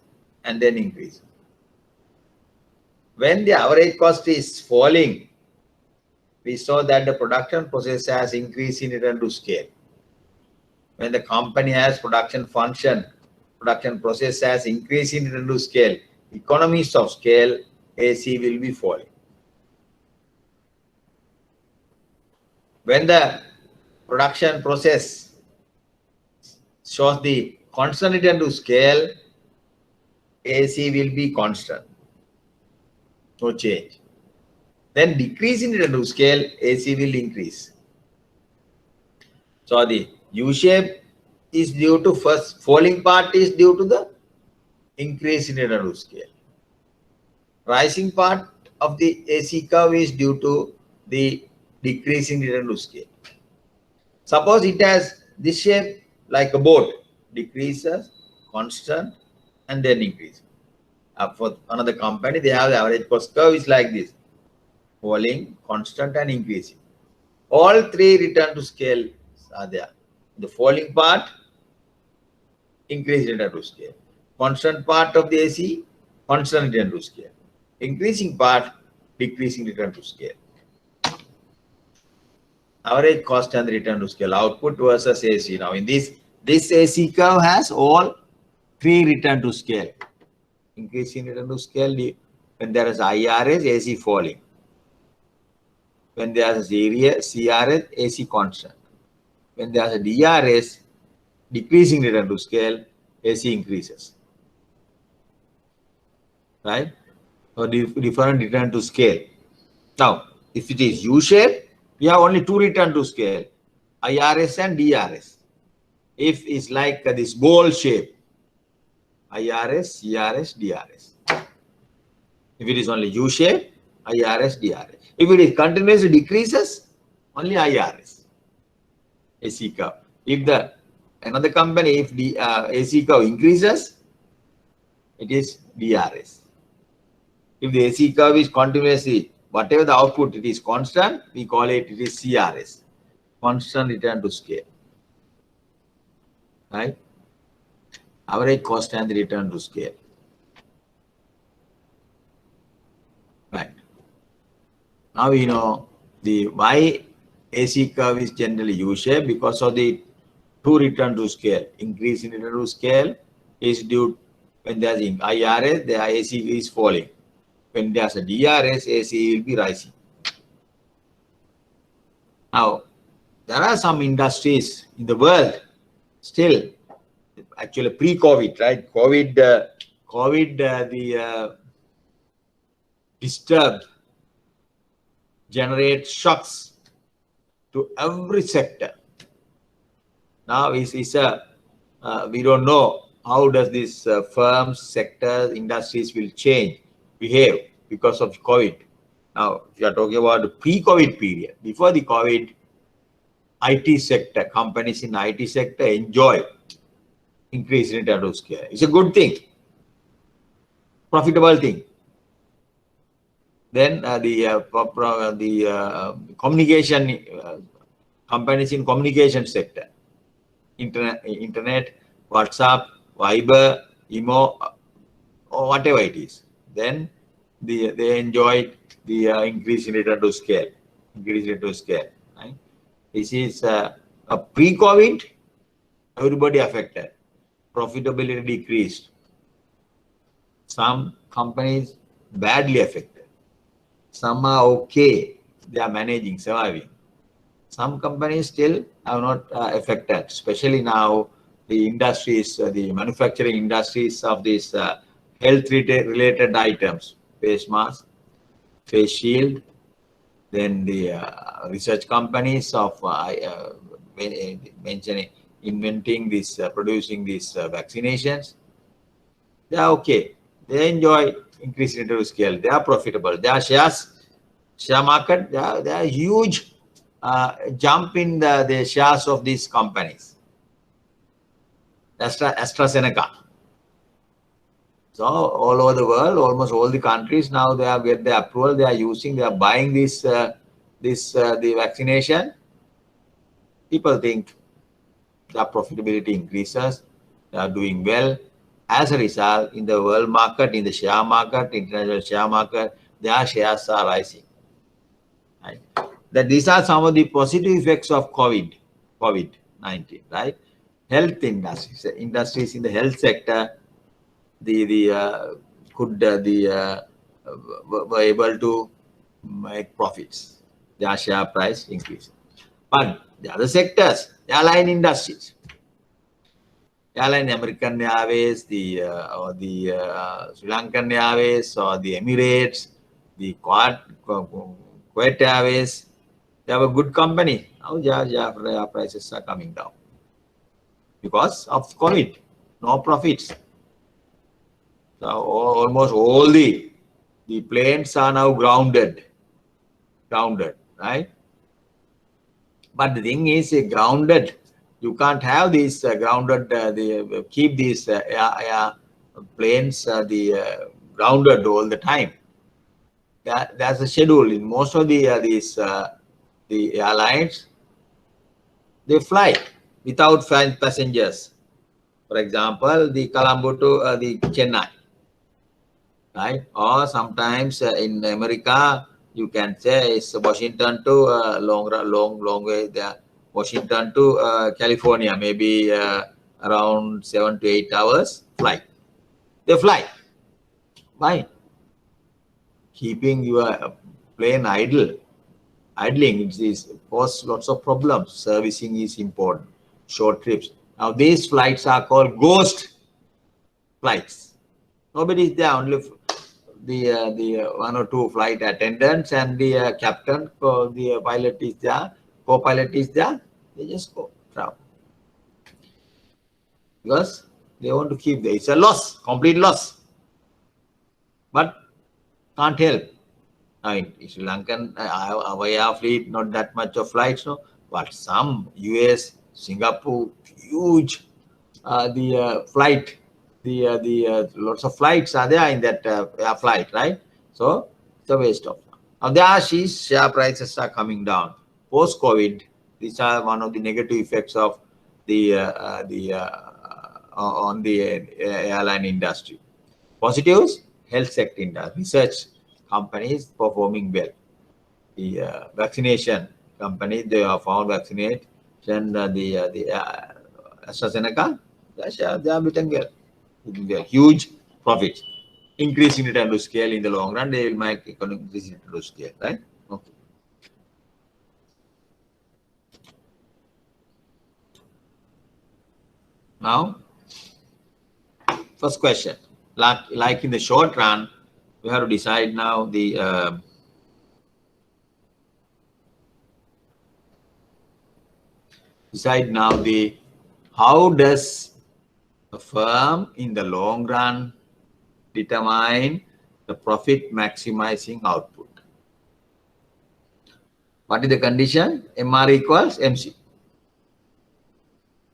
and then increases. When the average cost is falling, we saw that the production process has increased in return to scale. When the company has production function, production process has increased in return to scale, economies of scale, AC will be falling. When the production process shows the constant return to scale, AC will be constant, no change. Then decrease in return to scale, AC will increase. So the U-shape is due to first falling part is due to the increase in return to scale. Rising part of the AC curve is due to the decrease in return to scale. Suppose it has this shape like a boat, decreases, constant, and then increase. For another company, they have the average cost curve is like this, falling, constant, and increasing. All 3 return to scale are there. The falling part, increase return to scale. Constant part of the AC, constant return to scale. Increasing part, decreasing return to scale. Average cost and return to scale, output versus AC. Now in this AC curve has all 3 return to scale. Increasing return to scale, when there is IRS, AC falling. When there is CRS, AC constant. When there is a DRS, decreasing return to scale, AC increases. Right? So different return to scale. Now, if it is U-shape, we have only 2 return to scale, IRS and DRS. If it's like this bowl shape, IRS, CRS, DRS. If it is only U-shape, IRS, DRS. If it is continuously decreases, only IRS, AC curve. If another company, if the AC curve increases, it is DRS. If the AC curve is continuously, whatever the output, it is constant, we call it is CRS, constant return to scale. Right? Average cost and the return to scale. Right. Now we know the why AC curve is generally U-shaped, because of the 2 return to scale. Increase in return to scale is due when there's IRS, the AC is falling. When there's a DRS, AC will be rising. Now, there are some industries in the world still, actually pre-COVID, right? COVID, the disturbed, generate shocks to every sector. Now we don't know how does this firms, sectors, industries will change, behave because of COVID. Now, if you are talking about the pre-COVID period, before the COVID, IT sector, companies in IT sector enjoy increase in return to scale. It's a good thing, profitable thing. Then the communication companies in communication sector, internet, WhatsApp, Viber, Imo, or whatever it is. Then they enjoyed the increase in return to scale, Right? This is a pre-COVID, everybody affected. Profitability decreased. Some companies badly affected. Some are okay, they are managing, surviving. Some companies still are not affected, especially now the industries, the manufacturing industries of these health related items, face mask, face shield, Then the research companies of mentioning, inventing this, producing these vaccinations, they are okay. They enjoy increasing into scale. They are profitable. Their shares, share market, they are huge jump in the shares of these companies. AstraZeneca. So all over the world, almost all the countries now they have get the approval. They are using. They are buying this the vaccination. People think their profitability increases. They are doing well. As a result, in the world market, in the share market, international share market, their shares are rising. Right? That these are some of the positive effects of COVID-19. Right? Health industries in the health sector, were able to make profits. Their share price increased. But the other sectors, airline industries, airline American Airways, or the Sri Lankan Airways, or the Emirates, the Kuwait Airways, they have a good company. Now their prices are coming down because of COVID, no profits. So almost all the planes are now grounded, right? But the thing is, grounded, you can't have these grounded, keep these planes grounded all the time. That's a schedule in most of the airlines. They fly without passengers. For example, the Colombo to the Chennai, right? Or sometimes in America, you can say it's Washington to long way there. Washington to California, maybe around 7 to 8 hours flight. They fly. Why? Keeping your plane idling, it causes lots of problems. Servicing is important. Short trips. Now these flights are called ghost flights. Nobody is there, only the one or two flight attendants and the captain, the pilot is there, co-pilot is there. They just go travel because they want to keep there. It's a loss, complete loss, but can't help. I mean, Sri Lankan Avaya fleet, not that much of flights, no, but some US, Singapore, huge flight. Lots of flights are there in that air flight, right? So it's a waste of time. Now their share prices are coming down post-COVID. These are one of the negative effects of on the airline industry. Positives: health sector industry, research companies performing well. The vaccination companies, they are found vaccinate, and the AstraZeneca, they are beaten well. They are huge profits. Increasing return to scale in the long run, they will make economic return to scale, right? Okay. Now, first question, like in the short run, we have to decide now the how does a firm in the long run determine the profit maximizing output. What is the condition? MR equals MC.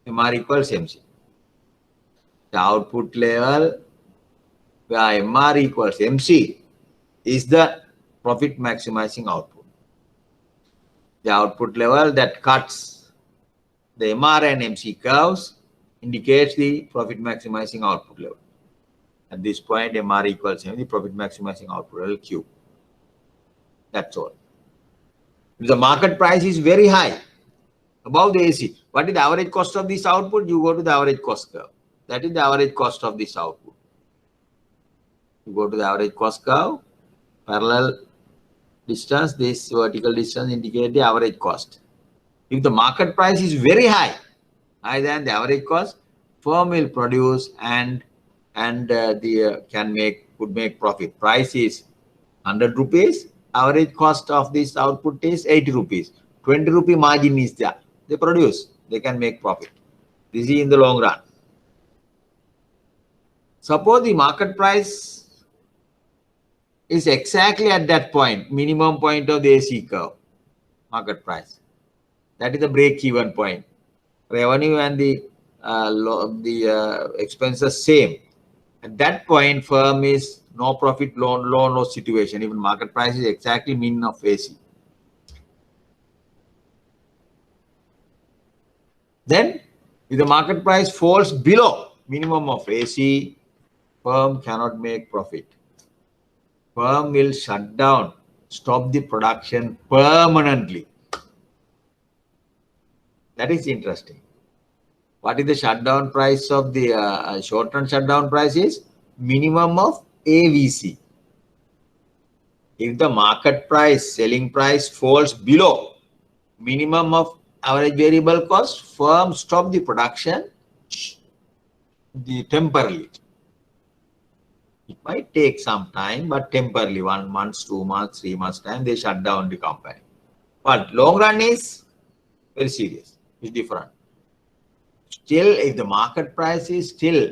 MR equals MC. The output level where MR equals MC is the profit maximizing output. The output level that cuts the MR and MC curves indicates the profit maximizing output level. At this point, MR equals MC, the profit maximizing output level Q. That's all. If the market price is very high, above the AC, what is the average cost of this output? You go to the average cost curve. That is the average cost of this output. You go to the average cost curve, parallel distance, this vertical distance indicates the average cost. If the market price is very higher than the average cost, firm will produce and could make profit. Price is 100 rupees, average cost of this output is 80 rupees. 20 rupee margin is there. They produce, they can make profit. This is in the long run. Suppose the market price is exactly at that point, minimum point of the AC curve, market price. That is the break-even point. Revenue and the expenses same. At that point, firm is no profit, loan loss situation. Even market price is exactly mean of AC. Then, if the market price falls below minimum of AC, firm cannot make profit. Firm will shut down, stop the production permanently. That is interesting. What is the shutdown price of the short-run shutdown price is minimum of AVC. If the market price, selling price falls below minimum of average variable cost, firm stop the production temporarily. It might take some time, but temporarily, 1 month, 2 months, 3 months time, they shut down the company. But long run is very serious. It's different. Still, if the market price is still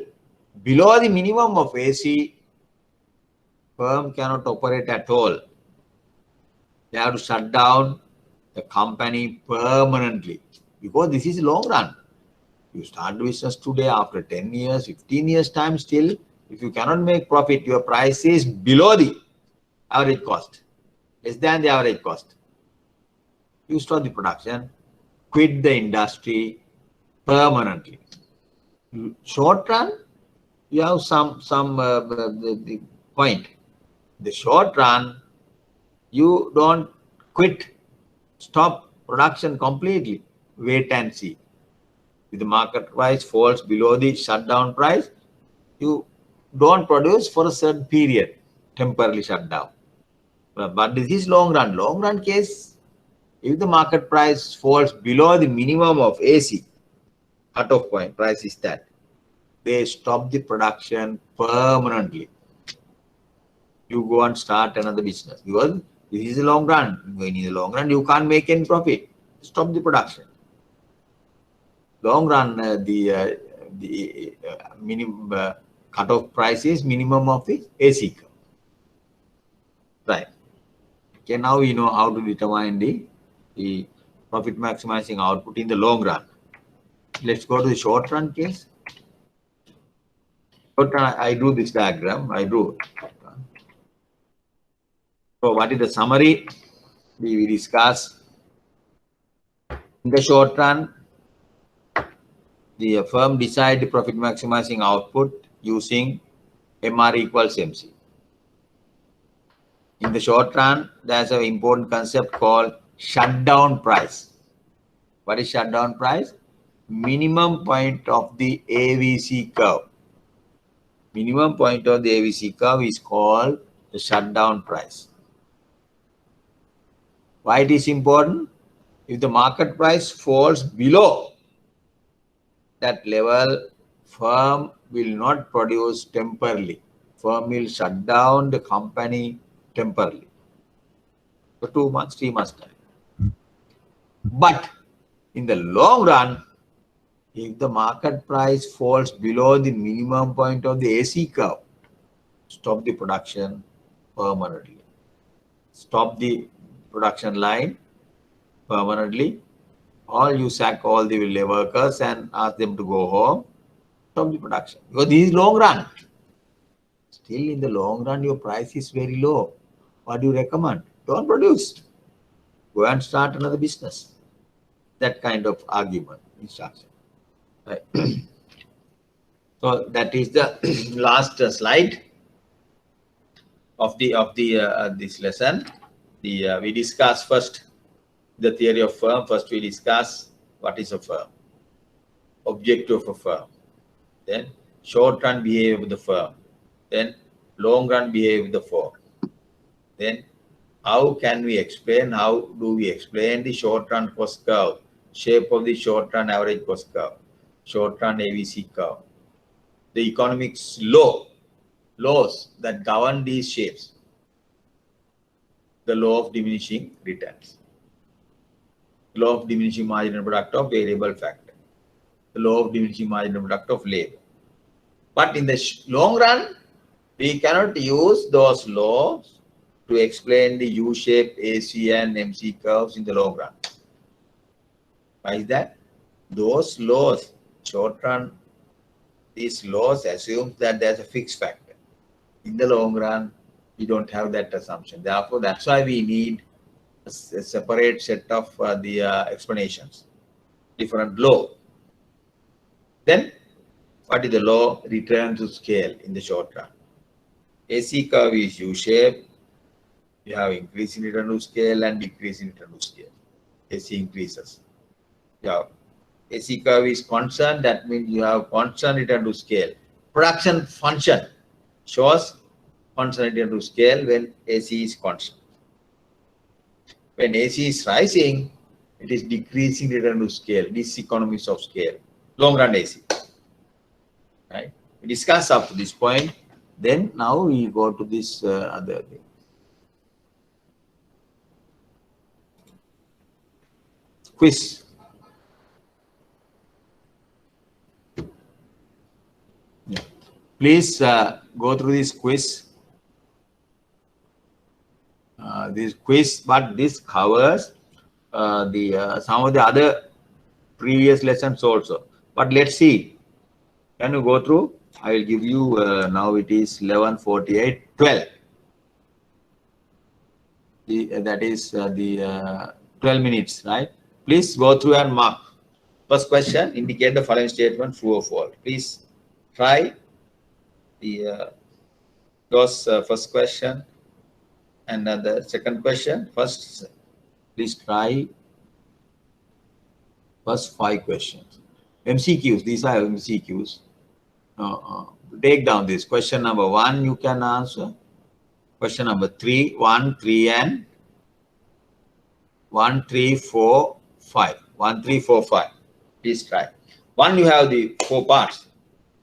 below the minimum of AC, firm cannot operate at all. They have to shut down the company permanently because this is long run. You start business today, after 10 years, 15 years time, still, if you cannot make profit, your price is below the average cost, less than the average cost. You stop the production, quit the industry permanently. Short run, you have the point. The short run, you don't quit, stop production completely, wait and see. If the market price falls below the shutdown price, you don't produce for a certain period, temporarily shut down. But this is long run. Long run case, if the market price falls below the minimum of AC, cutoff point, price is that, they stop the production permanently. You go and start another business because this is a long run. When in the long run, you can't make any profit. Stop the production. Long run, the minimum cutoff price is minimum of the AC curve. Right. Okay, now we know how to determine the profit maximizing output in the long run. Let's go to the short run case. Short run, I drew this diagram. So what is the summary? We discuss in the short run, the firm decide the profit maximizing output using MR equals MC. In the short run, there's an important concept called shutdown price. What is shutdown price? Minimum point of the AVC curve. Minimum point of the AVC curve is called the shutdown price. Why it is important? If the market price falls below that level, firm will not produce temporarily. Firm will shut down the company temporarily for 2 months, 3 months time. But in the long run, if the market price falls below the minimum point of the AC curve, stop the production permanently. Stop the production line permanently, or you sack all the workers and ask them to go home, stop the production. Because this is long run. Still in the long run, your price is very low. What do you recommend? Don't produce. Go and start another business. That kind of argument, instruction. Right. So that is the last slide of this lesson. We discuss first the theory of firm. First we discuss what is a firm, objective of a firm, then short run behavior of the firm, then long run behavior of the firm, then how do we explain the short run cost curve, shape of the short run average cost curve, short run AVC curve, the economics laws that govern these shapes. the law of diminishing returns. The law of diminishing marginal product of variable factor. The law of diminishing marginal product of labor. But in the long run, we cannot use those laws to explain the U-shaped AC and MC curves in the long run. Why is that? Those laws, short run, these laws assume that there's a fixed factor. In the long run, we don't have that assumption. Therefore, that's why we need a separate set of the explanations, different law. Then, what is the law? Return to scale in the short run. AC curve is U-shaped. You have increasing return to scale and decreasing return to scale. AC increases. Yeah. AC curve is constant. That means you have constant return to scale. Production function shows constant return to scale when AC is constant. When AC is rising, it is decreasing return to scale. This economies of scale. Long run AC. Right? We discuss up to this point. Then now we go to this other thing. Quiz. Yeah. Please go through this quiz. But this covers some of the other previous lessons also. But let's see. Can you go through? I will give you now it is 11:48, 12. That is the 12 minutes, right? Please go through and mark. First question, indicate the following statement, true or false. Please try the first question and the second question. First, please try first 5 questions. MCQs, these are MCQs. Take down this. Question number 1, you can answer. Question number 3, 1, 3, and 1, 3, 4, 5. 1, 3, 4, 5. Please try. 1, you have the 4 parts,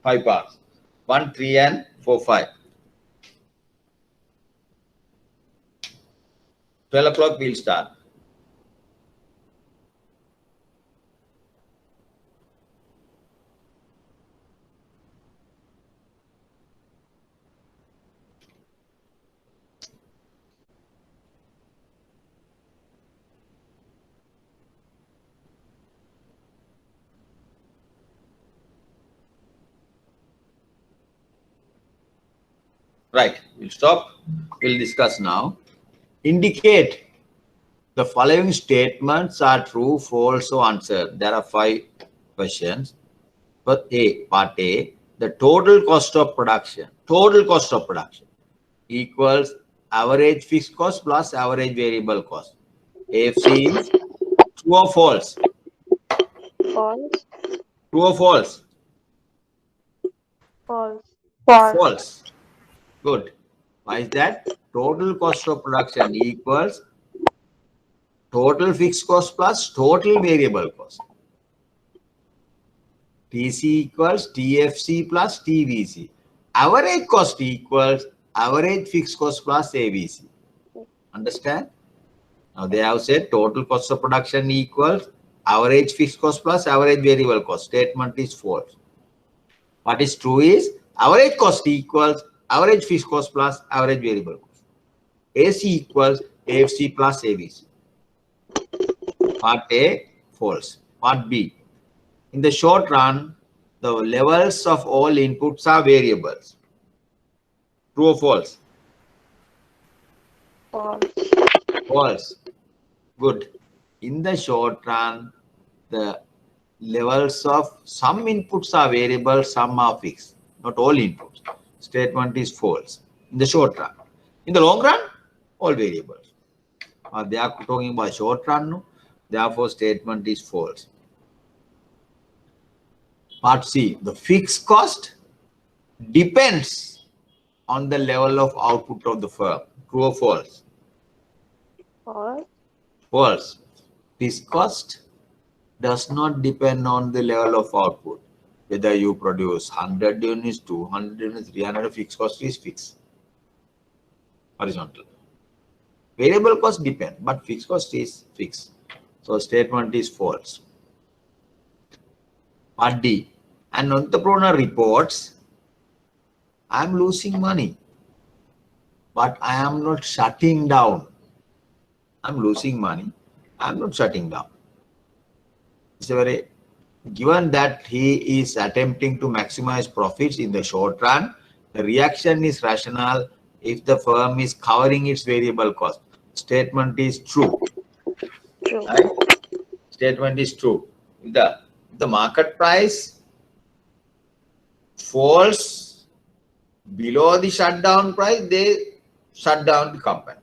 5 parts. 1, 3, and 4, 5. 12 o'clock, we'll start. Right, we'll stop. We'll discuss now. Indicate the following statements are true, false, or uncertain. There are 5 questions. But part A, the total cost of production equals average fixed cost plus average variable cost. AFC is true or false? False. True or false? False. False. False. Good. Why is that? Total cost of production equals total fixed cost plus total variable cost. TC equals TFC plus TVC. Average cost equals average fixed cost plus AVC. Understand? Now they have said total cost of production equals average fixed cost plus average variable cost. Statement is false. What is true is average cost equals average fixed cost plus average variable cost. AC equals AFC plus AVC. Part A, false. Part B, in the short run, the levels of all inputs are variables. True or false? False. False. Good. In the short run, the levels of some inputs are variable, some are fixed. Not all inputs. Statement is false. In the short run. In the long run, all variables. They are talking about short run. No? Therefore, statement is false. Part C, the fixed cost depends on the level of output of the firm. True or false? False. False. Fixed cost does not depend on the level of output. Whether you produce 100 units, 200 units, 300, fixed cost is fixed. Horizontal. Variable cost depends, but fixed cost is fixed. So statement is false. Part D. An entrepreneur reports, I am losing money, but I am not shutting down. I'm losing money. I'm not shutting down. It's a very, given that he is attempting to maximize profits in the short run, the reaction is rational if the firm is covering its variable cost. Statement is true. True. Right? Statement is true. If the market price falls below the shutdown price, they shut down the company.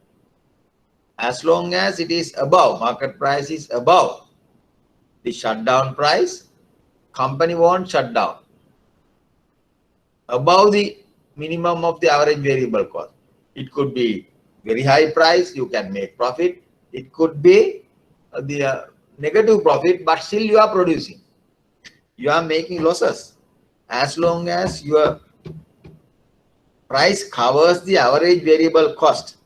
As long as it is above, market price is above the shutdown price, company won't shut down. Above the minimum of the average variable cost. It could be very high price, you can make profit. It could be the negative profit, but still you are producing. You are making losses. As long as your price covers the average variable cost,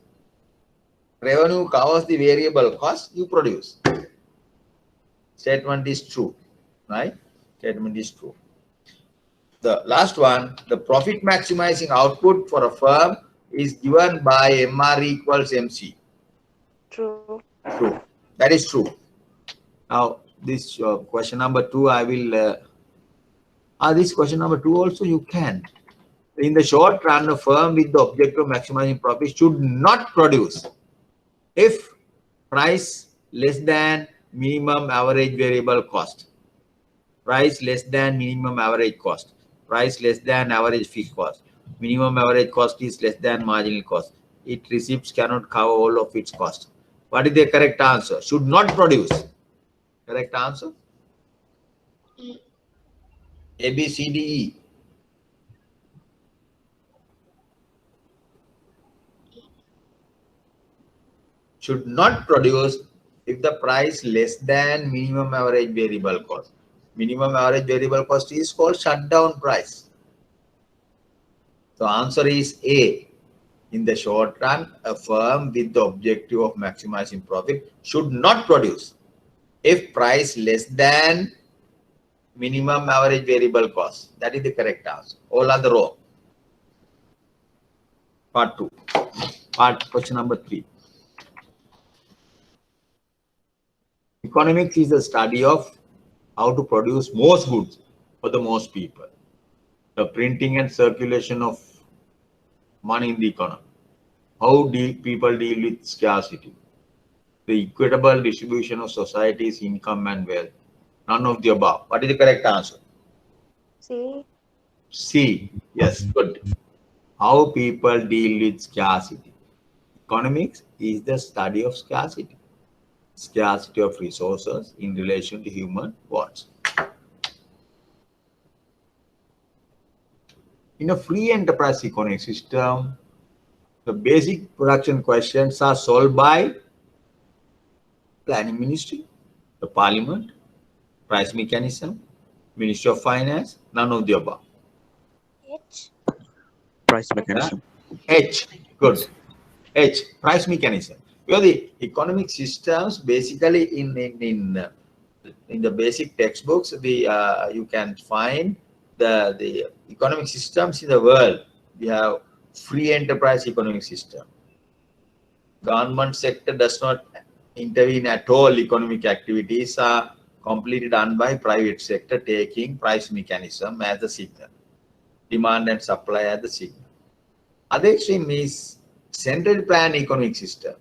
revenue covers the variable cost, you produce. Statement is true, right? Statement is true. The last one, the profit maximizing output for a firm is given by MR equals MC. True. True. That is true. Now, this question number 2, I will. This question number 2 also you can. In the short run, a firm with the objective of maximizing profit should not produce if price less than minimum average variable cost, price less than minimum average cost, price less than average fixed cost, minimum average cost is less than marginal cost. Its receipts cannot cover all of its cost. What is the correct answer? Should not produce. Correct answer? A, B, C, D, E. Should not produce if the price less than minimum average variable cost. Minimum average variable cost is called shutdown price. So answer is A. In the short run, a firm with the objective of maximizing profit should not produce if price less than minimum average variable cost. That is the correct answer. All are the wrong. Part 2. Question number 3. Economics is the study of how to produce most goods for the most people. The printing and circulation of money in the economy. How people deal with scarcity. The equitable distribution of society's income and wealth. None of the above. What is the correct answer? C. C. Yes, good. How people deal with scarcity. Economics is the study of scarcity. Scarcity of resources in relation to human wants. In a free enterprise economic system, the basic production questions are solved by planning ministry, the parliament, price mechanism, Ministry of Finance, none of the above. H. Price mechanism. H, good. H, price mechanism. Because the economic systems basically in the basic textbooks, you can find the economic systems in the world. We have free enterprise economic system. Government sector does not intervene at all. Economic activities are completely done by private sector, taking price mechanism as the signal, demand and supply as the signal. Other extreme is central plan economic system.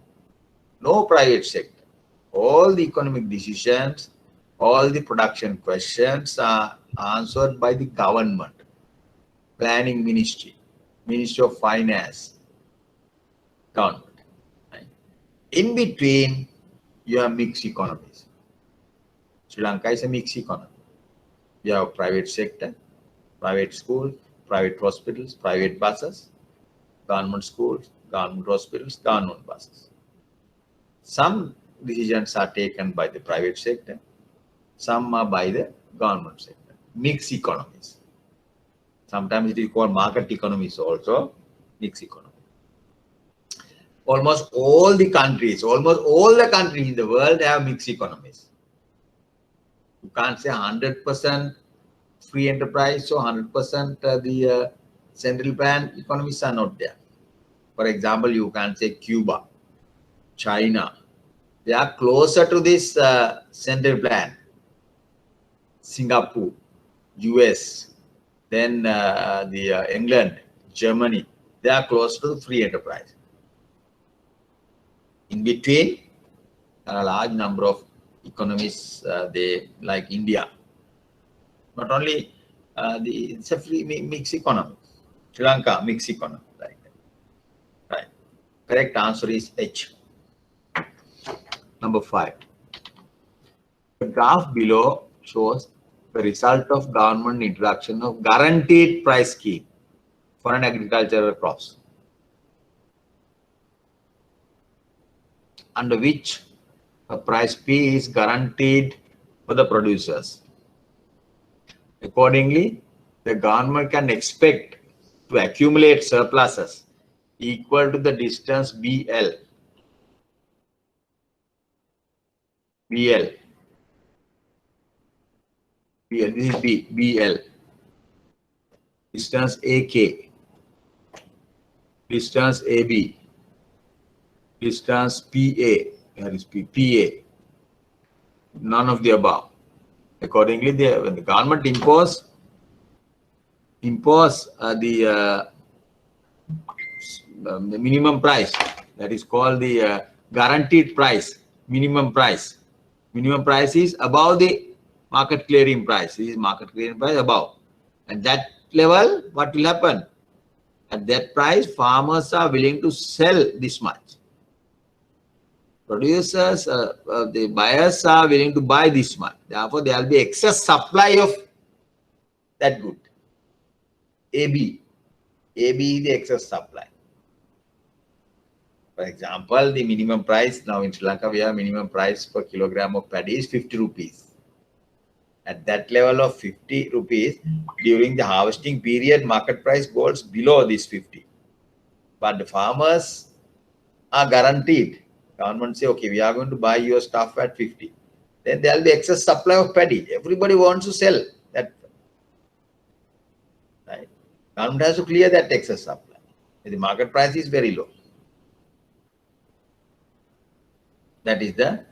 No private sector. All the economic decisions, all the production questions are answered by the government, planning ministry, Ministry of Finance, government. Right? In between, you have mixed economies. Sri Lanka is a mixed economy. You have private sector, private schools, private hospitals, private buses, government schools, government hospitals, government buses. Some decisions are taken by the private sector, some are by the government sector. Mixed economies. Sometimes it is called market economies also, mixed economy. almost all the countries in the world have mixed economies. You can't say 100% free enterprise, so 100% the central plan economies are not there. For example, you can say Cuba, China, they are closer to this central plan. Singapore, US, then England, Germany, they are close to the free enterprise. In between, a large number of economies, they like India. Not only it's a free mixed economy. Sri Lanka, mixed economy, like that. Right. Correct answer is H. Number 5. The graph below shows the result of government introduction of guaranteed price scheme for an agricultural crops, under which a price P is guaranteed for the producers. Accordingly, the government can expect to accumulate surpluses equal to the distance BL. This is BL. Distance AK. Distance AB. Distance PA. Here is PA. None of the above. Accordingly, when the government impose the minimum price, that is called the guaranteed price, minimum price. Minimum price is above the market clearing price. This is market clearing price above. At that level, what will happen? At that price, farmers are willing to sell this much. Producers, the buyers are willing to buy this much. Therefore, there will be excess supply of that good. AB is the excess supply. For example, the minimum price, now in Sri Lanka, we have minimum price per kilogram of paddy is 50 rupees. At that level of 50 rupees, during the harvesting period, market price goes below this 50. But the farmers are guaranteed. Government say, okay, we are going to buy your stuff at 50. Then there will be excess supply of paddy. Everybody wants to sell that. Right? Government has to clear that excess supply. The market price is very low. That is the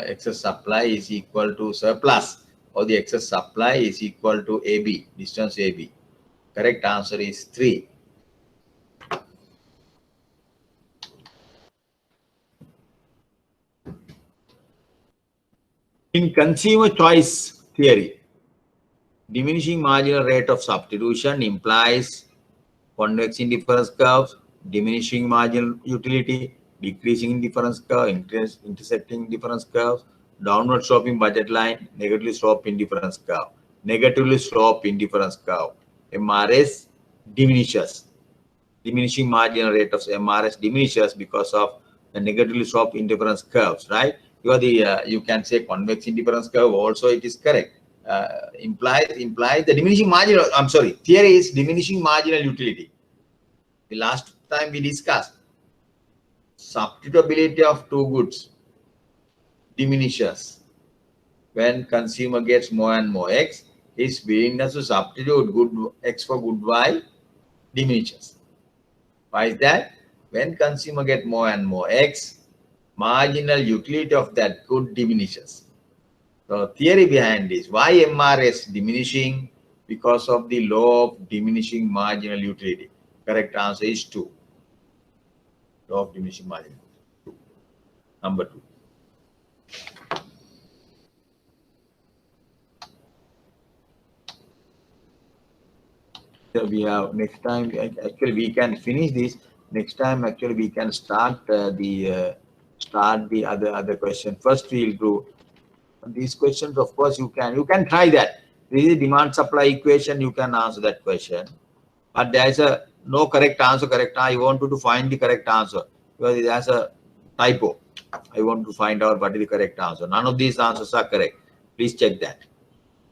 excess supply is equal to surplus, or the excess supply is equal to AB, distance AB. Correct answer is 3. In consumer choice theory, diminishing marginal rate of substitution implies convex indifference curves, diminishing marginal utility, decreasing indifference curve, intersecting indifference curves, downward sloping budget line, negatively slope indifference curve. Negatively slope indifference curve. MRS diminishes. Diminishing marginal rate of MRS diminishes because of the negatively sloped indifference curves, right? You can say convex indifference curve also, it is correct. Implies the diminishing marginal, theory is diminishing marginal utility. The last time we discussed, substitutability of two goods diminishes when consumer gets more and more X. His willingness to substitute good X for good Y diminishes. Why is that? When consumer get more and more X, marginal utility of that good diminishes. So theory behind this, why MRS diminishing? Because of the law of diminishing marginal utility. Correct answer is 2. Law of diminishing marginal. Number 2. So we have next time. Actually, we can finish this next time. Actually, we can start the other question. First, we'll do these questions. Of course, you can try that. This is demand supply equation. You can answer that question, but there is no correct answer. I want you to find the correct answer because there's a typo. I want to find out what is the correct answer. None of these answers are correct. Please check that.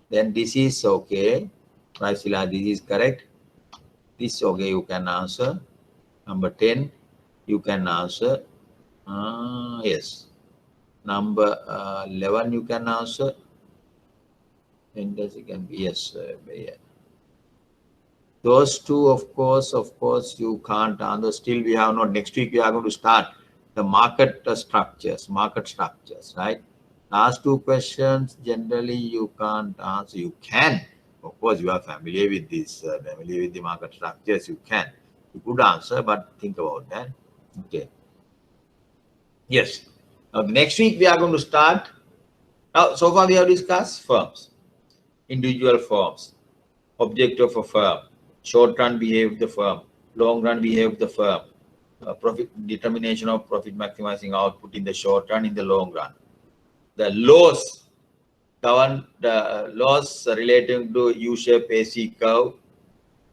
Then this is okay. Priscilla, this is correct. This okay, you can answer. Number 10. you can answer. Yes. Number 11 you can answer. And it can be yes. Yeah. Those two, of course, you can't answer. Still, we have not. Next week we are going to start the market structures, right? Last two questions, generally you can't answer. You can, of course, you are familiar with this, familiar with the market structures. You can, you could answer, but think about that. Okay. Yes. Next week we are going to start. Now, so far we have discussed firms, individual firms, objective of a firm, short run behave of the firm, long run behave of the firm, profit determination of profit maximizing output in the short run, in the long run. The laws govern the laws relating to U-shape AC curve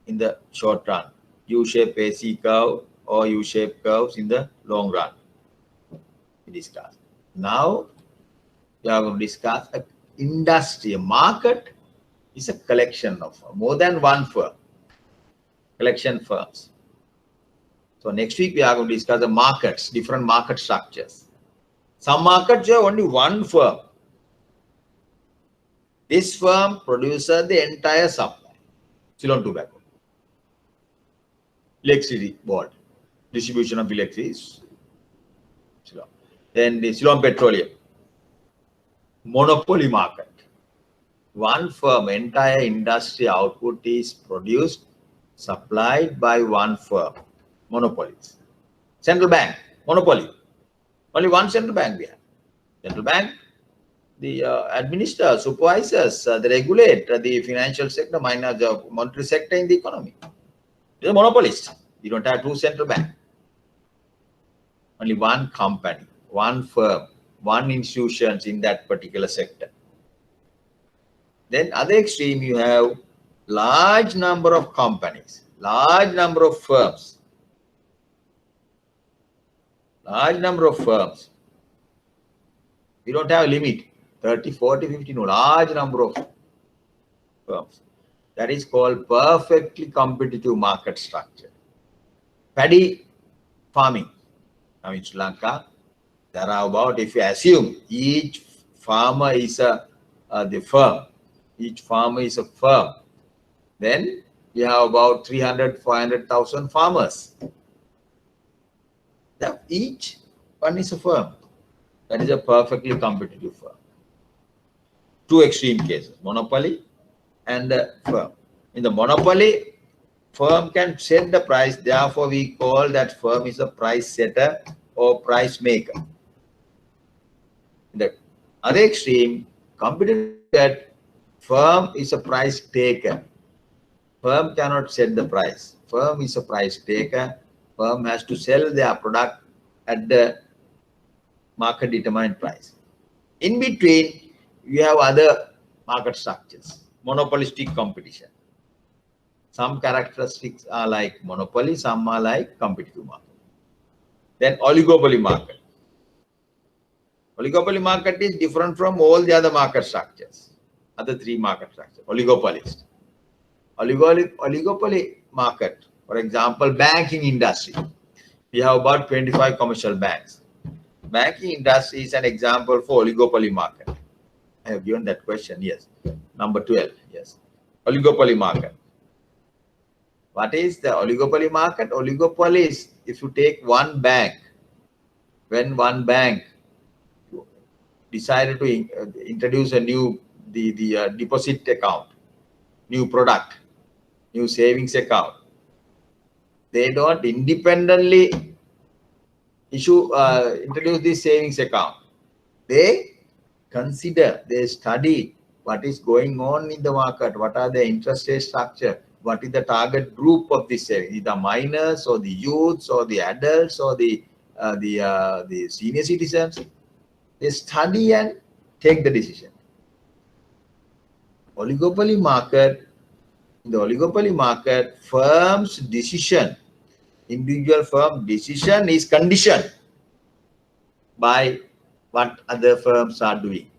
in the short run, U-shape AC curve or U-shape curves in the long run. We discuss. Now we are going to discuss an industry. A market is a collection of more than one firm, collection firms. So next week we are going to discuss the markets, different market structures. Some markets have only one firm. This firm produces the entire supply. Ceylon Tobacco, electricity board, distribution of electricity. Then the Ceylon Petroleum, monopoly market. One firm, entire industry output is produced, supplied by one firm. Monopolies. Central bank, monopoly. Only one central bank we have. Central bank, the administrators, supervisors, they regulate the financial sector, minus the monetary sector in the economy. They're a monopolist. You don't have two central banks. Only one company, one firm, one institution in that particular sector. Then other extreme, you have large number of companies, large number of firms, large number of firms. We don't have a limit, 30, 40, 50, no, large number of firms. That is called perfectly competitive market structure. Paddy farming. Now in Sri Lanka, there are about, if you assume each farmer is the firm, each farmer is a firm, then you have about 300, 400,000 farmers. Now, each one is a firm. That is a perfectly competitive firm. Two extreme cases, monopoly and the firm. In the monopoly, firm can set the price. Therefore, we call that firm is a price setter or price maker. In the other extreme, competitive, that firm is a price taker. Firm cannot set the price. Firm is a price taker. Firm has to sell their product at the market determined price. In between, you have other market structures, monopolistic competition. Some characteristics are like monopoly, some are like competitive market. Then oligopoly market. Oligopoly market is different from all the other market structures, other three market structures. Oligopolist. Oligopoly market, for example, banking industry. We have about 25 commercial banks. Banking industry is an example for oligopoly market. I have given that question, yes. Number 12, yes. Oligopoly market. What is the oligopoly market? Oligopoly is if you take one bank, when one bank decided to introduce a new deposit account, new product, new savings account, they don't independently introduce this savings account. They consider, they study what is going on in the market, what are the interest rate structure, what is the target group of this savings, the minors or the youths or the adults or the senior citizens. They study and take the decision. Oligopoly market, in the oligopoly market, firm's decision, individual firm decision is conditioned by what other firms are doing.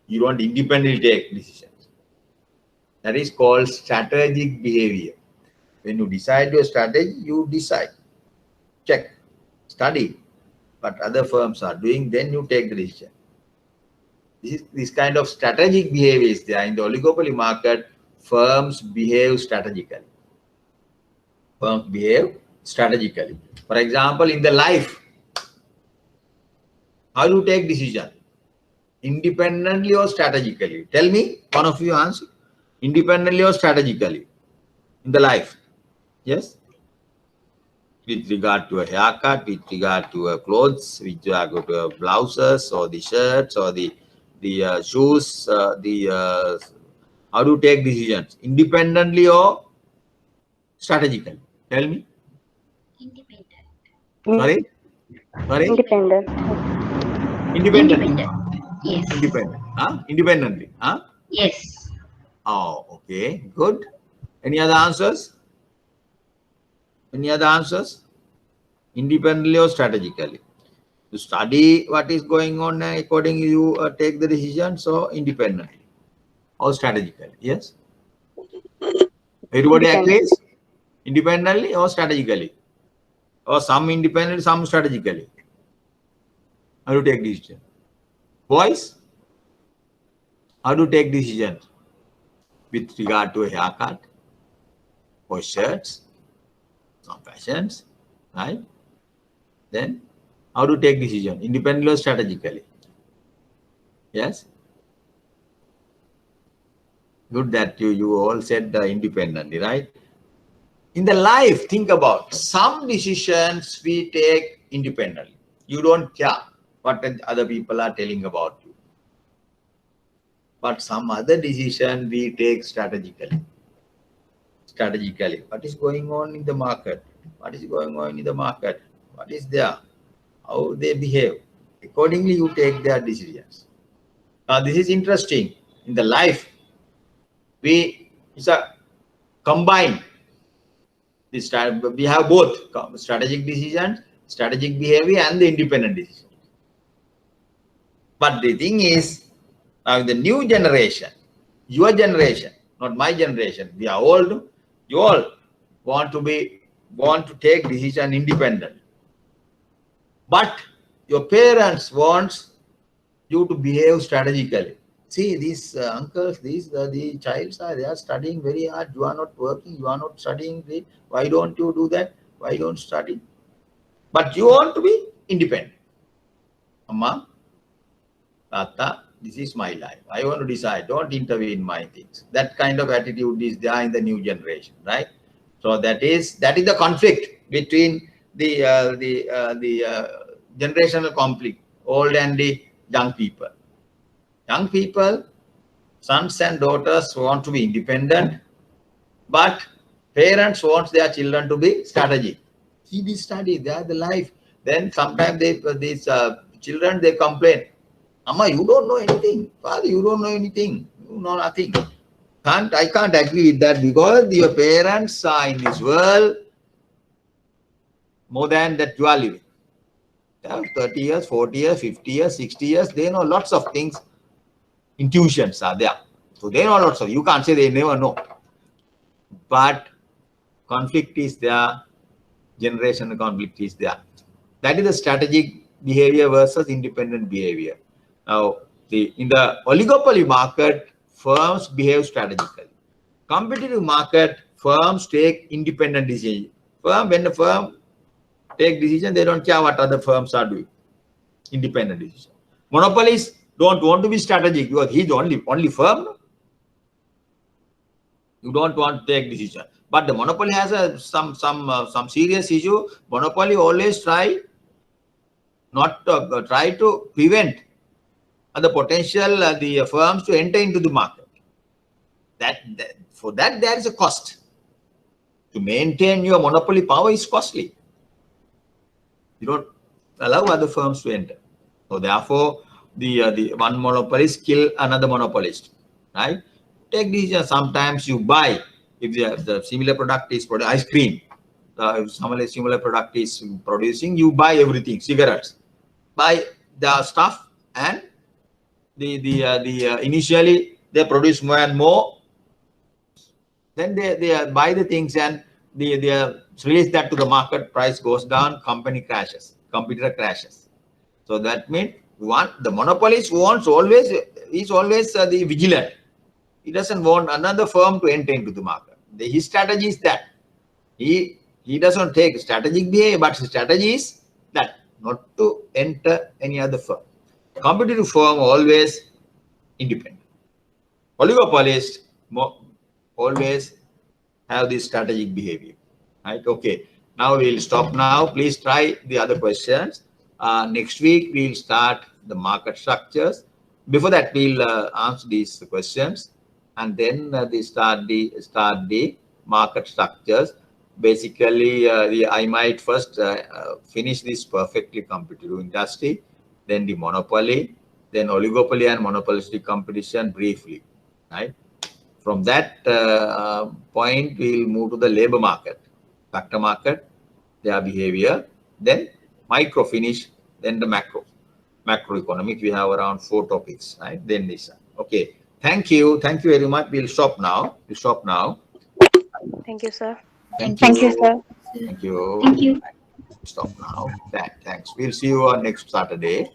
You don't independently take decisions. That is called strategic behavior. When you decide your strategy, you decide. Check. study what other firms are doing, then you take the decision. This kind of strategic behavior is there. In the oligopoly market, firms behave strategically. Firms behave strategically. For example, in the life, how do you take decision? Independently or strategically? Tell me, one of you answer. Independently or strategically? In the life. Yes? With regard to a haircut, with regard to clothes, with regard to blouses or the shirts or the shoes, how do you take decisions? Independently or strategically? Tell me. Independent. Sorry? Sorry? Independent. Independently. Yes. Independent. Huh? Independently. Huh? Yes. Oh, okay. Good. Any other answers? Any other answers? Independently or strategically? To study what is going on accordingly, you take the decision. So independently or strategically. Yes. Everybody Independent. agrees? Independently or strategically? Or some independently, some strategically? How do you take decision? Boys? How do you take decision with regard to a haircut or shirts, some fashions, right? Then how to take decision? Independently or strategically? Yes. Good that you all said independently, right? In the life, think about some decisions we take independently. You don't care what other people are telling about you. But some other decision we take strategically. Strategically. What is going on in the market? What is going on in the market? What is there? How they behave? Accordingly, you take their decisions. Now, this is interesting. In the life, it's a combined. We have both strategic decisions, strategic behavior, and the independent decision. But the thing is, now the new generation, your generation, not my generation, we are old. You all want to take decision independent. But your parents want you to behave strategically. See, these uncles, the childs they are studying very hard. You are not working, you are not studying. Why don't you do that? Why don't study? But you want to be independent. Amma, Tata, this is my life. I want to decide. Don't intervene in my things. That kind of attitude is there in the new generation, right? So that is the conflict between the generational conflict, old and the young people. Young people, sons and daughters want to be independent, but parents want their children to be strategic. See, this study, they are the life. Then sometimes these children, they complain, Amma, you don't know anything. Father, you don't know anything. You know nothing. I can't agree with that because your parents are in this world more than that you are living. They have 30 years, 40 years, 50 years, 60 years. They know lots of things. Intuitions are there. So they know lots of. You can't say they never know. But conflict is there. Generational conflict is there. That is the strategic behavior versus independent behavior. Now, in the oligopoly market, firms behave strategically. Competitive market, firms take independent decisions. When the firm take decision, they don't care what other firms are doing. Independent decision. Monopolies don't want to be strategic because he's only firm. You don't want to take decision. But the monopoly has some serious issue. Monopoly always try to prevent the potential the firms to enter into the market. For that there is a cost. To maintain your monopoly power is costly. You don't allow other firms to enter. So therefore, the one monopolist kill another monopolist, right? Take decision. Sometimes you buy if the similar product is produced, ice cream. If some similar product is producing, you buy everything, cigarettes, buy the stuff, and initially they produce more and more. Then they buy the things and they release that to the market. Price goes down, company crashes. competitor crashes. So that means the monopolist is always the vigilant. He doesn't want another firm to enter into the market. His strategy is that he doesn't take strategic behavior, but his strategy is that not to enter any other firm. Competitive firm always independent. Oligopolist always have this strategic behavior. Right? Okay. Now we'll stop now. Please try the other questions. Next week we'll start the market structures. Before that, we'll answer these questions, and then we start the market structures. Basically, I might first finish this perfectly competitive industry, then the monopoly, then oligopoly and monopolistic competition briefly. Right? From that point, we'll move to the labor market, factor market, their behavior, then micro finish, then the macroeconomic. We have around 4 topics, right? Then this. Okay. Thank you very much. We'll stop now. Thank you, sir. Thank Thank you, you. sir. Thank you. Thank you. Stop now. Thanks. We'll see you on next Saturday.